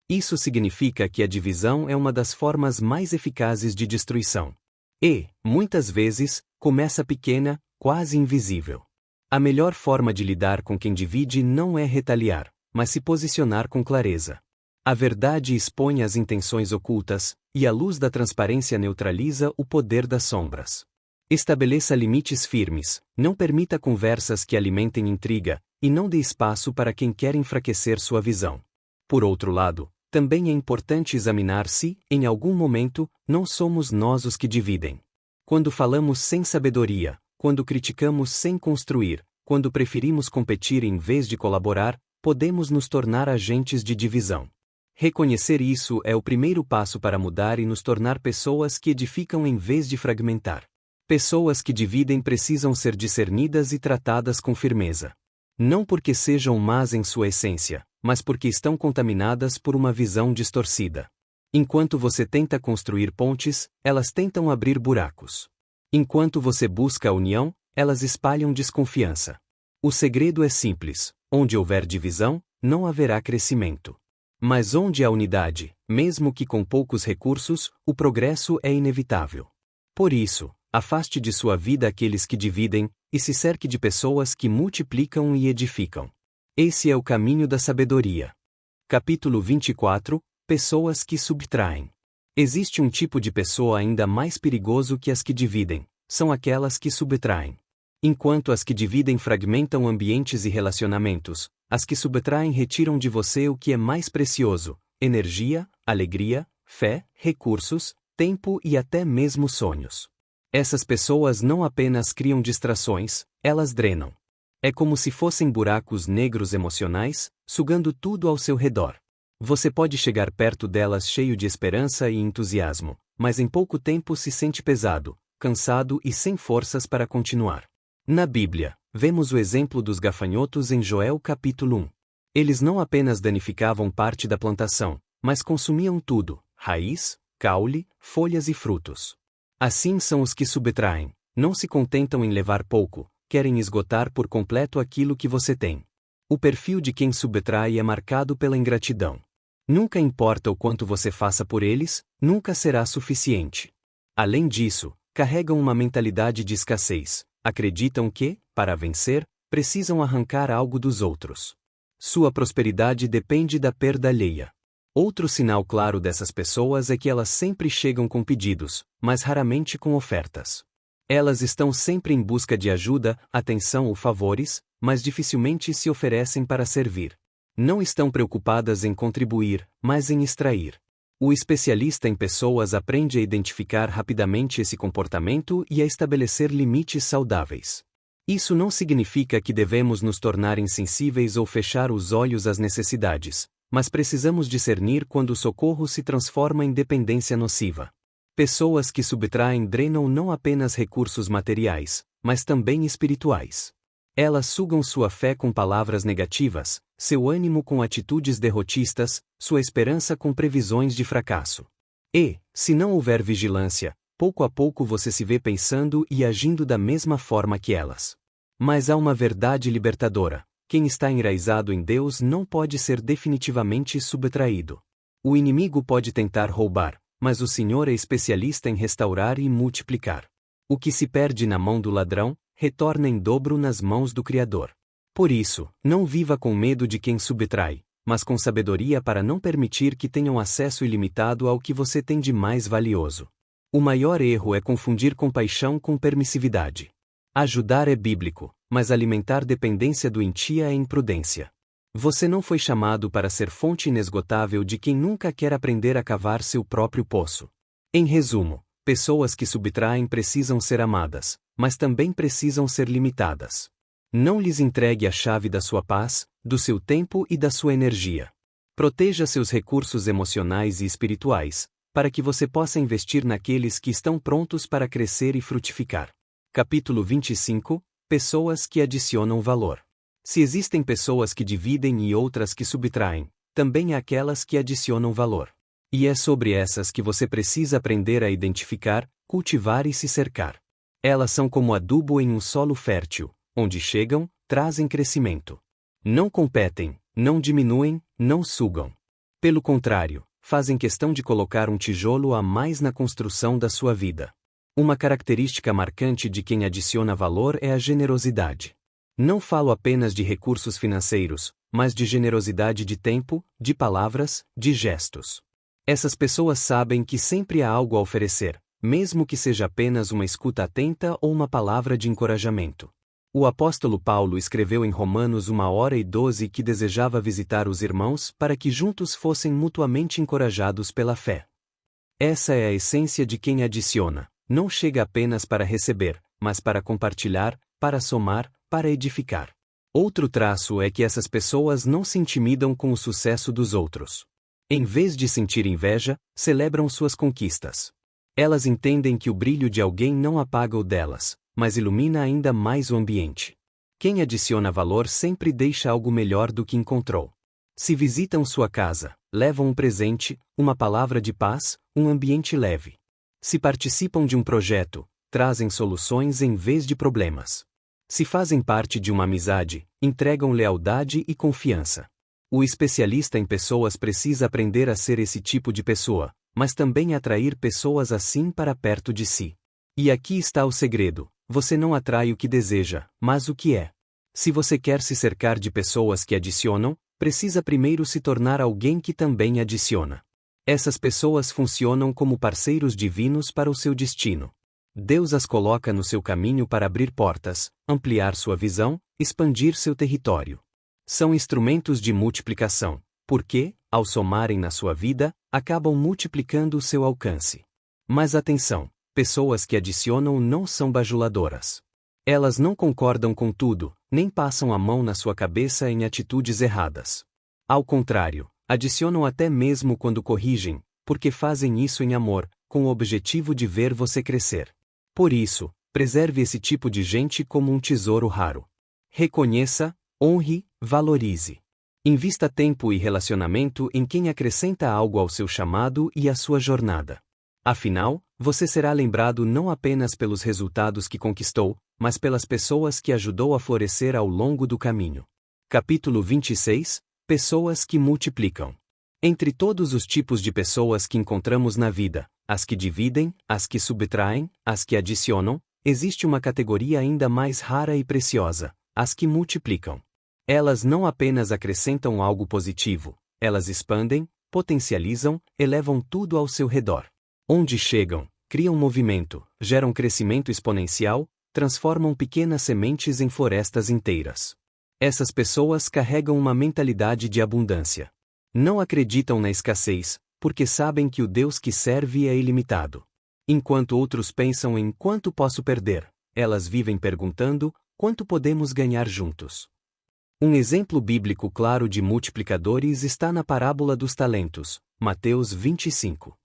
Isso significa que a divisão é uma das formas mais eficazes de destruição. E, muitas vezes, começa pequena, quase invisível. A melhor forma de lidar com quem divide não é retaliar, mas se posicionar com clareza. A verdade expõe as intenções ocultas, e a luz da transparência neutraliza o poder das sombras. Estabeleça limites firmes, não permita conversas que alimentem intriga, e não dê espaço para quem quer enfraquecer sua visão. Por outro lado, também é importante examinar se, em algum momento, não somos nós os que dividem. Quando falamos sem sabedoria, quando criticamos sem construir, quando preferimos competir em vez de colaborar, podemos nos tornar agentes de divisão. Reconhecer isso é o primeiro passo para mudar e nos tornar pessoas que edificam em vez de fragmentar. Pessoas que dividem precisam ser discernidas e tratadas com firmeza. Não porque sejam más em sua essência, mas porque estão contaminadas por uma visão distorcida. Enquanto você tenta construir pontes, elas tentam abrir buracos. Enquanto você busca a união, elas espalham desconfiança. O segredo é simples: onde houver divisão, não haverá crescimento. Mas onde há unidade, mesmo que com poucos recursos, o progresso é inevitável. Por isso, afaste de sua vida aqueles que dividem, e se cerque de pessoas que multiplicam e edificam. Esse é o caminho da sabedoria. Capítulo 24 – Pessoas que subtraem. Existe um tipo de pessoa ainda mais perigoso que as que dividem, são aquelas que subtraem. Enquanto as que dividem fragmentam ambientes e relacionamentos, as que subtraem retiram de você o que é mais precioso: energia, alegria, fé, recursos, tempo e até mesmo sonhos. Essas pessoas não apenas criam distrações, elas drenam. É como se fossem buracos negros emocionais, sugando tudo ao seu redor. Você pode chegar perto delas cheio de esperança e entusiasmo, mas em pouco tempo se sente pesado, cansado e sem forças para continuar. Na Bíblia, vemos o exemplo dos gafanhotos em Joel capítulo 1. Eles não apenas danificavam parte da plantação, mas consumiam tudo: raiz, caule, folhas e frutos. Assim são os que subtraem, não se contentam em levar pouco, querem esgotar por completo aquilo que você tem. O perfil de quem subtrai é marcado pela ingratidão. Nunca importa o quanto você faça por eles, nunca será suficiente. Além disso, carregam uma mentalidade de escassez. Acreditam que, para vencer, precisam arrancar algo dos outros. Sua prosperidade depende da perda alheia. Outro sinal claro dessas pessoas é que elas sempre chegam com pedidos, mas raramente com ofertas. Elas estão sempre em busca de ajuda, atenção ou favores, mas dificilmente se oferecem para servir. Não estão preocupadas em contribuir, mas em extrair. O especialista em pessoas aprende a identificar rapidamente esse comportamento e a estabelecer limites saudáveis. Isso não significa que devemos nos tornar insensíveis ou fechar os olhos às necessidades, mas precisamos discernir quando o socorro se transforma em dependência nociva. Pessoas que subtraem drenam não apenas recursos materiais, mas também espirituais. Elas sugam sua fé com palavras negativas, seu ânimo com atitudes derrotistas, sua esperança com previsões de fracasso. E, se não houver vigilância, pouco a pouco você se vê pensando e agindo da mesma forma que elas. Mas há uma verdade libertadora: quem está enraizado em Deus não pode ser definitivamente subtraído. O inimigo pode tentar roubar, mas o Senhor é especialista em restaurar e multiplicar. O que se perde na mão do ladrão, retorna em dobro nas mãos do Criador. Por isso, não viva com medo de quem subtrai, mas com sabedoria para não permitir que tenham acesso ilimitado ao que você tem de mais valioso. O maior erro é confundir compaixão com permissividade. Ajudar é bíblico, mas alimentar dependência doentia é imprudência. Você não foi chamado para ser fonte inesgotável de quem nunca quer aprender a cavar seu próprio poço. Em resumo, pessoas que subtraem precisam ser amadas, mas também precisam ser limitadas. Não lhes entregue a chave da sua paz, do seu tempo e da sua energia. Proteja seus recursos emocionais e espirituais, para que você possa investir naqueles que estão prontos para crescer e frutificar. Capítulo 25 – Pessoas que adicionam valor. Se existem pessoas que dividem e outras que subtraem, também há aquelas que adicionam valor. E é sobre essas que você precisa aprender a identificar, cultivar e se cercar. Elas são como adubo em um solo fértil, onde chegam, trazem crescimento. Não competem, não diminuem, não sugam. Pelo contrário, fazem questão de colocar um tijolo a mais na construção da sua vida. Uma característica marcante de quem adiciona valor é a generosidade. Não falo apenas de recursos financeiros, mas de generosidade de tempo, de palavras, de gestos. Essas pessoas sabem que sempre há algo a oferecer, mesmo que seja apenas uma escuta atenta ou uma palavra de encorajamento. O apóstolo Paulo escreveu em Romanos 1:12 que desejava visitar os irmãos para que juntos fossem mutuamente encorajados pela fé. Essa é a essência de quem adiciona. Não chega apenas para receber, mas para compartilhar, para somar, para edificar. Outro traço é que essas pessoas não se intimidam com o sucesso dos outros. Em vez de sentir inveja, celebram suas conquistas. Elas entendem que o brilho de alguém não apaga o delas, mas ilumina ainda mais o ambiente. Quem adiciona valor sempre deixa algo melhor do que encontrou. Se visitam sua casa, levam um presente, uma palavra de paz, um ambiente leve. Se participam de um projeto, trazem soluções em vez de problemas. Se fazem parte de uma amizade, entregam lealdade e confiança. O especialista em pessoas precisa aprender a ser esse tipo de pessoa, mas também atrair pessoas assim para perto de si. E aqui está o segredo: você não atrai o que deseja, mas o que é. Se você quer se cercar de pessoas que adicionam, precisa primeiro se tornar alguém que também adiciona. Essas pessoas funcionam como parceiros divinos para o seu destino. Deus as coloca no seu caminho para abrir portas, ampliar sua visão, expandir seu território. São instrumentos de multiplicação, porque, ao somarem na sua vida, acabam multiplicando o seu alcance. Mas atenção, pessoas que adicionam não são bajuladoras. Elas não concordam com tudo, nem passam a mão na sua cabeça em atitudes erradas. Ao contrário, adicionam até mesmo quando corrigem, porque fazem isso em amor, com o objetivo de ver você crescer. Por isso, preserve esse tipo de gente como um tesouro raro. Reconheça, honre, valorize. Invista tempo e relacionamento em quem acrescenta algo ao seu chamado e à sua jornada. Afinal, você será lembrado não apenas pelos resultados que conquistou, mas pelas pessoas que ajudou a florescer ao longo do caminho. Capítulo 26 – Pessoas que multiplicam. Entre todos os tipos de pessoas que encontramos na vida, as que dividem, as que subtraem, as que adicionam, existe uma categoria ainda mais rara e preciosa: as que multiplicam. Elas não apenas acrescentam algo positivo, elas expandem, potencializam, elevam tudo ao seu redor. Onde chegam, criam movimento, geram crescimento exponencial, transformam pequenas sementes em florestas inteiras. Essas pessoas carregam uma mentalidade de abundância. Não acreditam na escassez, porque sabem que o Deus que serve é ilimitado. Enquanto outros pensam em quanto posso perder, elas vivem perguntando quanto podemos ganhar juntos. Um exemplo bíblico claro de multiplicadores está na parábola dos talentos, Mateus 25.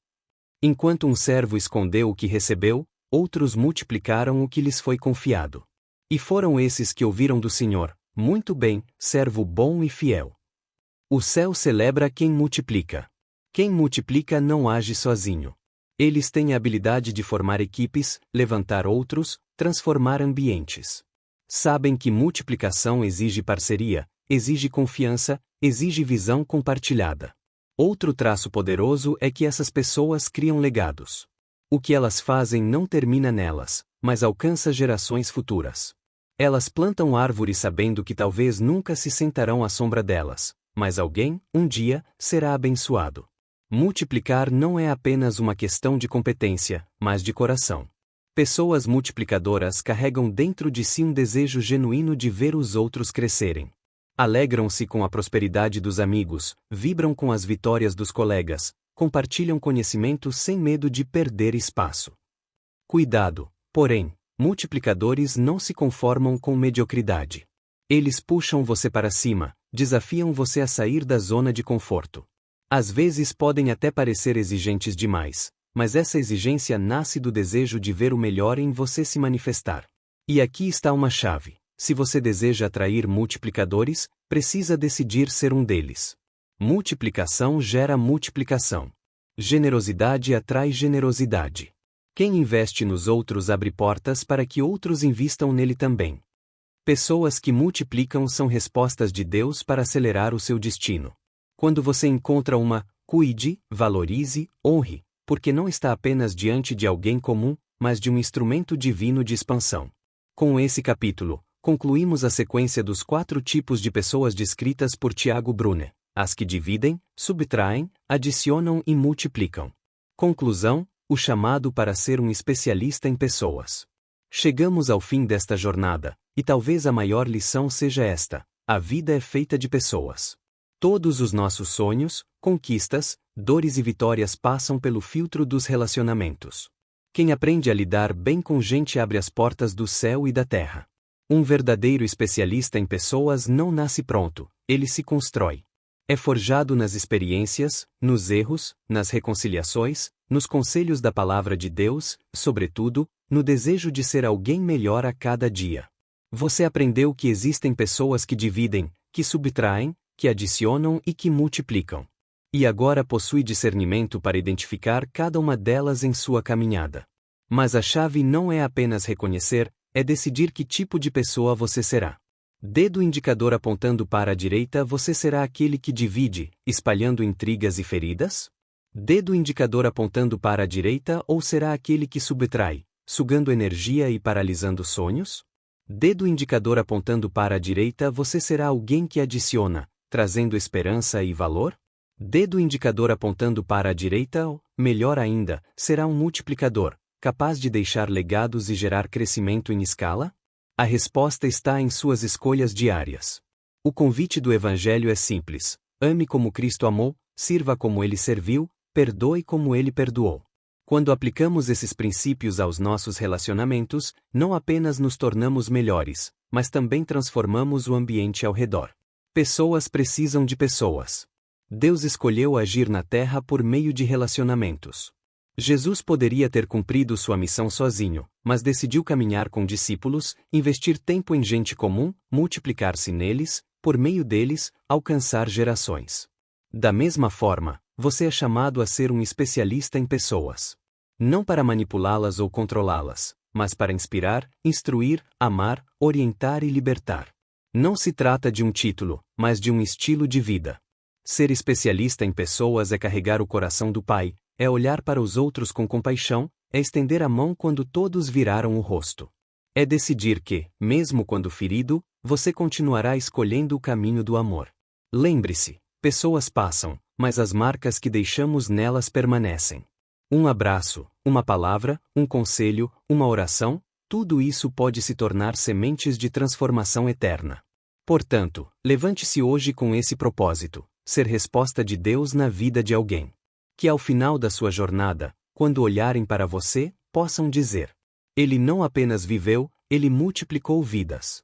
Enquanto um servo escondeu o que recebeu, outros multiplicaram o que lhes foi confiado. E foram esses que ouviram do Senhor: muito bem, servo bom e fiel. O céu celebra quem multiplica. Quem multiplica não age sozinho. Eles têm a habilidade de formar equipes, levantar outros, transformar ambientes. Sabem que multiplicação exige parceria, exige confiança, exige visão compartilhada. Outro traço poderoso é que essas pessoas criam legados. O que elas fazem não termina nelas, mas alcança gerações futuras. Elas plantam árvores sabendo que talvez nunca se sentarão à sombra delas, mas alguém, um dia, será abençoado. Multiplicar não é apenas uma questão de competência, mas de coração. Pessoas multiplicadoras carregam dentro de si um desejo genuíno de ver os outros crescerem. Alegram-se com a prosperidade dos amigos, vibram com as vitórias dos colegas, compartilham conhecimento sem medo de perder espaço. Cuidado, porém, multiplicadores não se conformam com mediocridade. Eles puxam você para cima, desafiam você a sair da zona de conforto. Às vezes podem até parecer exigentes demais, mas essa exigência nasce do desejo de ver o melhor em você se manifestar. E aqui está uma chave: se você deseja atrair multiplicadores, precisa decidir ser um deles. Multiplicação gera multiplicação. Generosidade atrai generosidade. Quem investe nos outros abre portas para que outros invistam nele também. Pessoas que multiplicam são respostas de Deus para acelerar o seu destino. Quando você encontra uma, cuide, valorize, honre, porque não está apenas diante de alguém comum, mas de um instrumento divino de expansão. Com esse capítulo, concluímos a sequência dos 4 tipos de pessoas descritas por Tiago Brunner: as que dividem, subtraem, adicionam e multiplicam. Conclusão: o chamado para ser um especialista em pessoas. Chegamos ao fim desta jornada, e talvez a maior lição seja esta: a vida é feita de pessoas. Todos os nossos sonhos, conquistas, dores e vitórias passam pelo filtro dos relacionamentos. Quem aprende a lidar bem com gente abre as portas do céu e da terra. Um verdadeiro especialista em pessoas não nasce pronto, ele se constrói. É forjado nas experiências, nos erros, nas reconciliações, nos conselhos da palavra de Deus, sobretudo, no desejo de ser alguém melhor a cada dia. Você aprendeu que existem pessoas que dividem, que subtraem, que adicionam e que multiplicam. E agora possui discernimento para identificar cada uma delas em sua caminhada. Mas a chave não é apenas reconhecer, é decidir que tipo de pessoa você será. Dedo indicador apontando para a direita, você será aquele que divide, espalhando intrigas e feridas? Dedo indicador apontando para a direita, ou será aquele que subtrai, sugando energia e paralisando sonhos? Dedo indicador apontando para a direita, você será alguém que adiciona, trazendo esperança e valor? Dedo indicador apontando para a direita, ou, melhor ainda, será um multiplicador, capaz de deixar legados e gerar crescimento em escala? A resposta está em suas escolhas diárias. O convite do Evangelho é simples: ame como Cristo amou, sirva como Ele serviu, perdoe como Ele perdoou. Quando aplicamos esses princípios aos nossos relacionamentos, não apenas nos tornamos melhores, mas também transformamos o ambiente ao redor. Pessoas precisam de pessoas. Deus escolheu agir na terra por meio de relacionamentos. Jesus poderia ter cumprido sua missão sozinho, mas decidiu caminhar com discípulos, investir tempo em gente comum, multiplicar-se neles, por meio deles, alcançar gerações. Da mesma forma, você é chamado a ser um especialista em pessoas. Não para manipulá-las ou controlá-las, mas para inspirar, instruir, amar, orientar e libertar. Não se trata de um título, mas de um estilo de vida. Ser especialista em pessoas é carregar o coração do Pai, é olhar para os outros com compaixão, é estender a mão quando todos viraram o rosto. É decidir que, mesmo quando ferido, você continuará escolhendo o caminho do amor. Lembre-se, pessoas passam, mas as marcas que deixamos nelas permanecem. Um abraço, uma palavra, um conselho, uma oração, tudo isso pode se tornar sementes de transformação eterna. Portanto, levante-se hoje com esse propósito: ser resposta de Deus na vida de alguém. Que ao final da sua jornada, quando olharem para você, possam dizer: ele não apenas viveu, ele multiplicou vidas.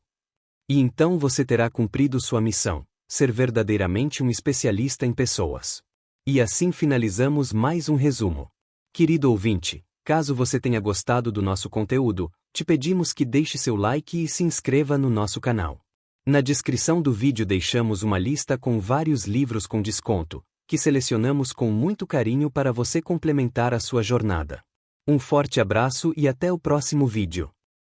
E então você terá cumprido sua missão: ser verdadeiramente um especialista em pessoas. E assim finalizamos mais um resumo. Querido ouvinte, caso você tenha gostado do nosso conteúdo, te pedimos que deixe seu like e se inscreva no nosso canal. Na descrição do vídeo deixamos uma lista com vários livros com desconto, que selecionamos com muito carinho para você complementar a sua jornada. Um forte abraço e até o próximo vídeo.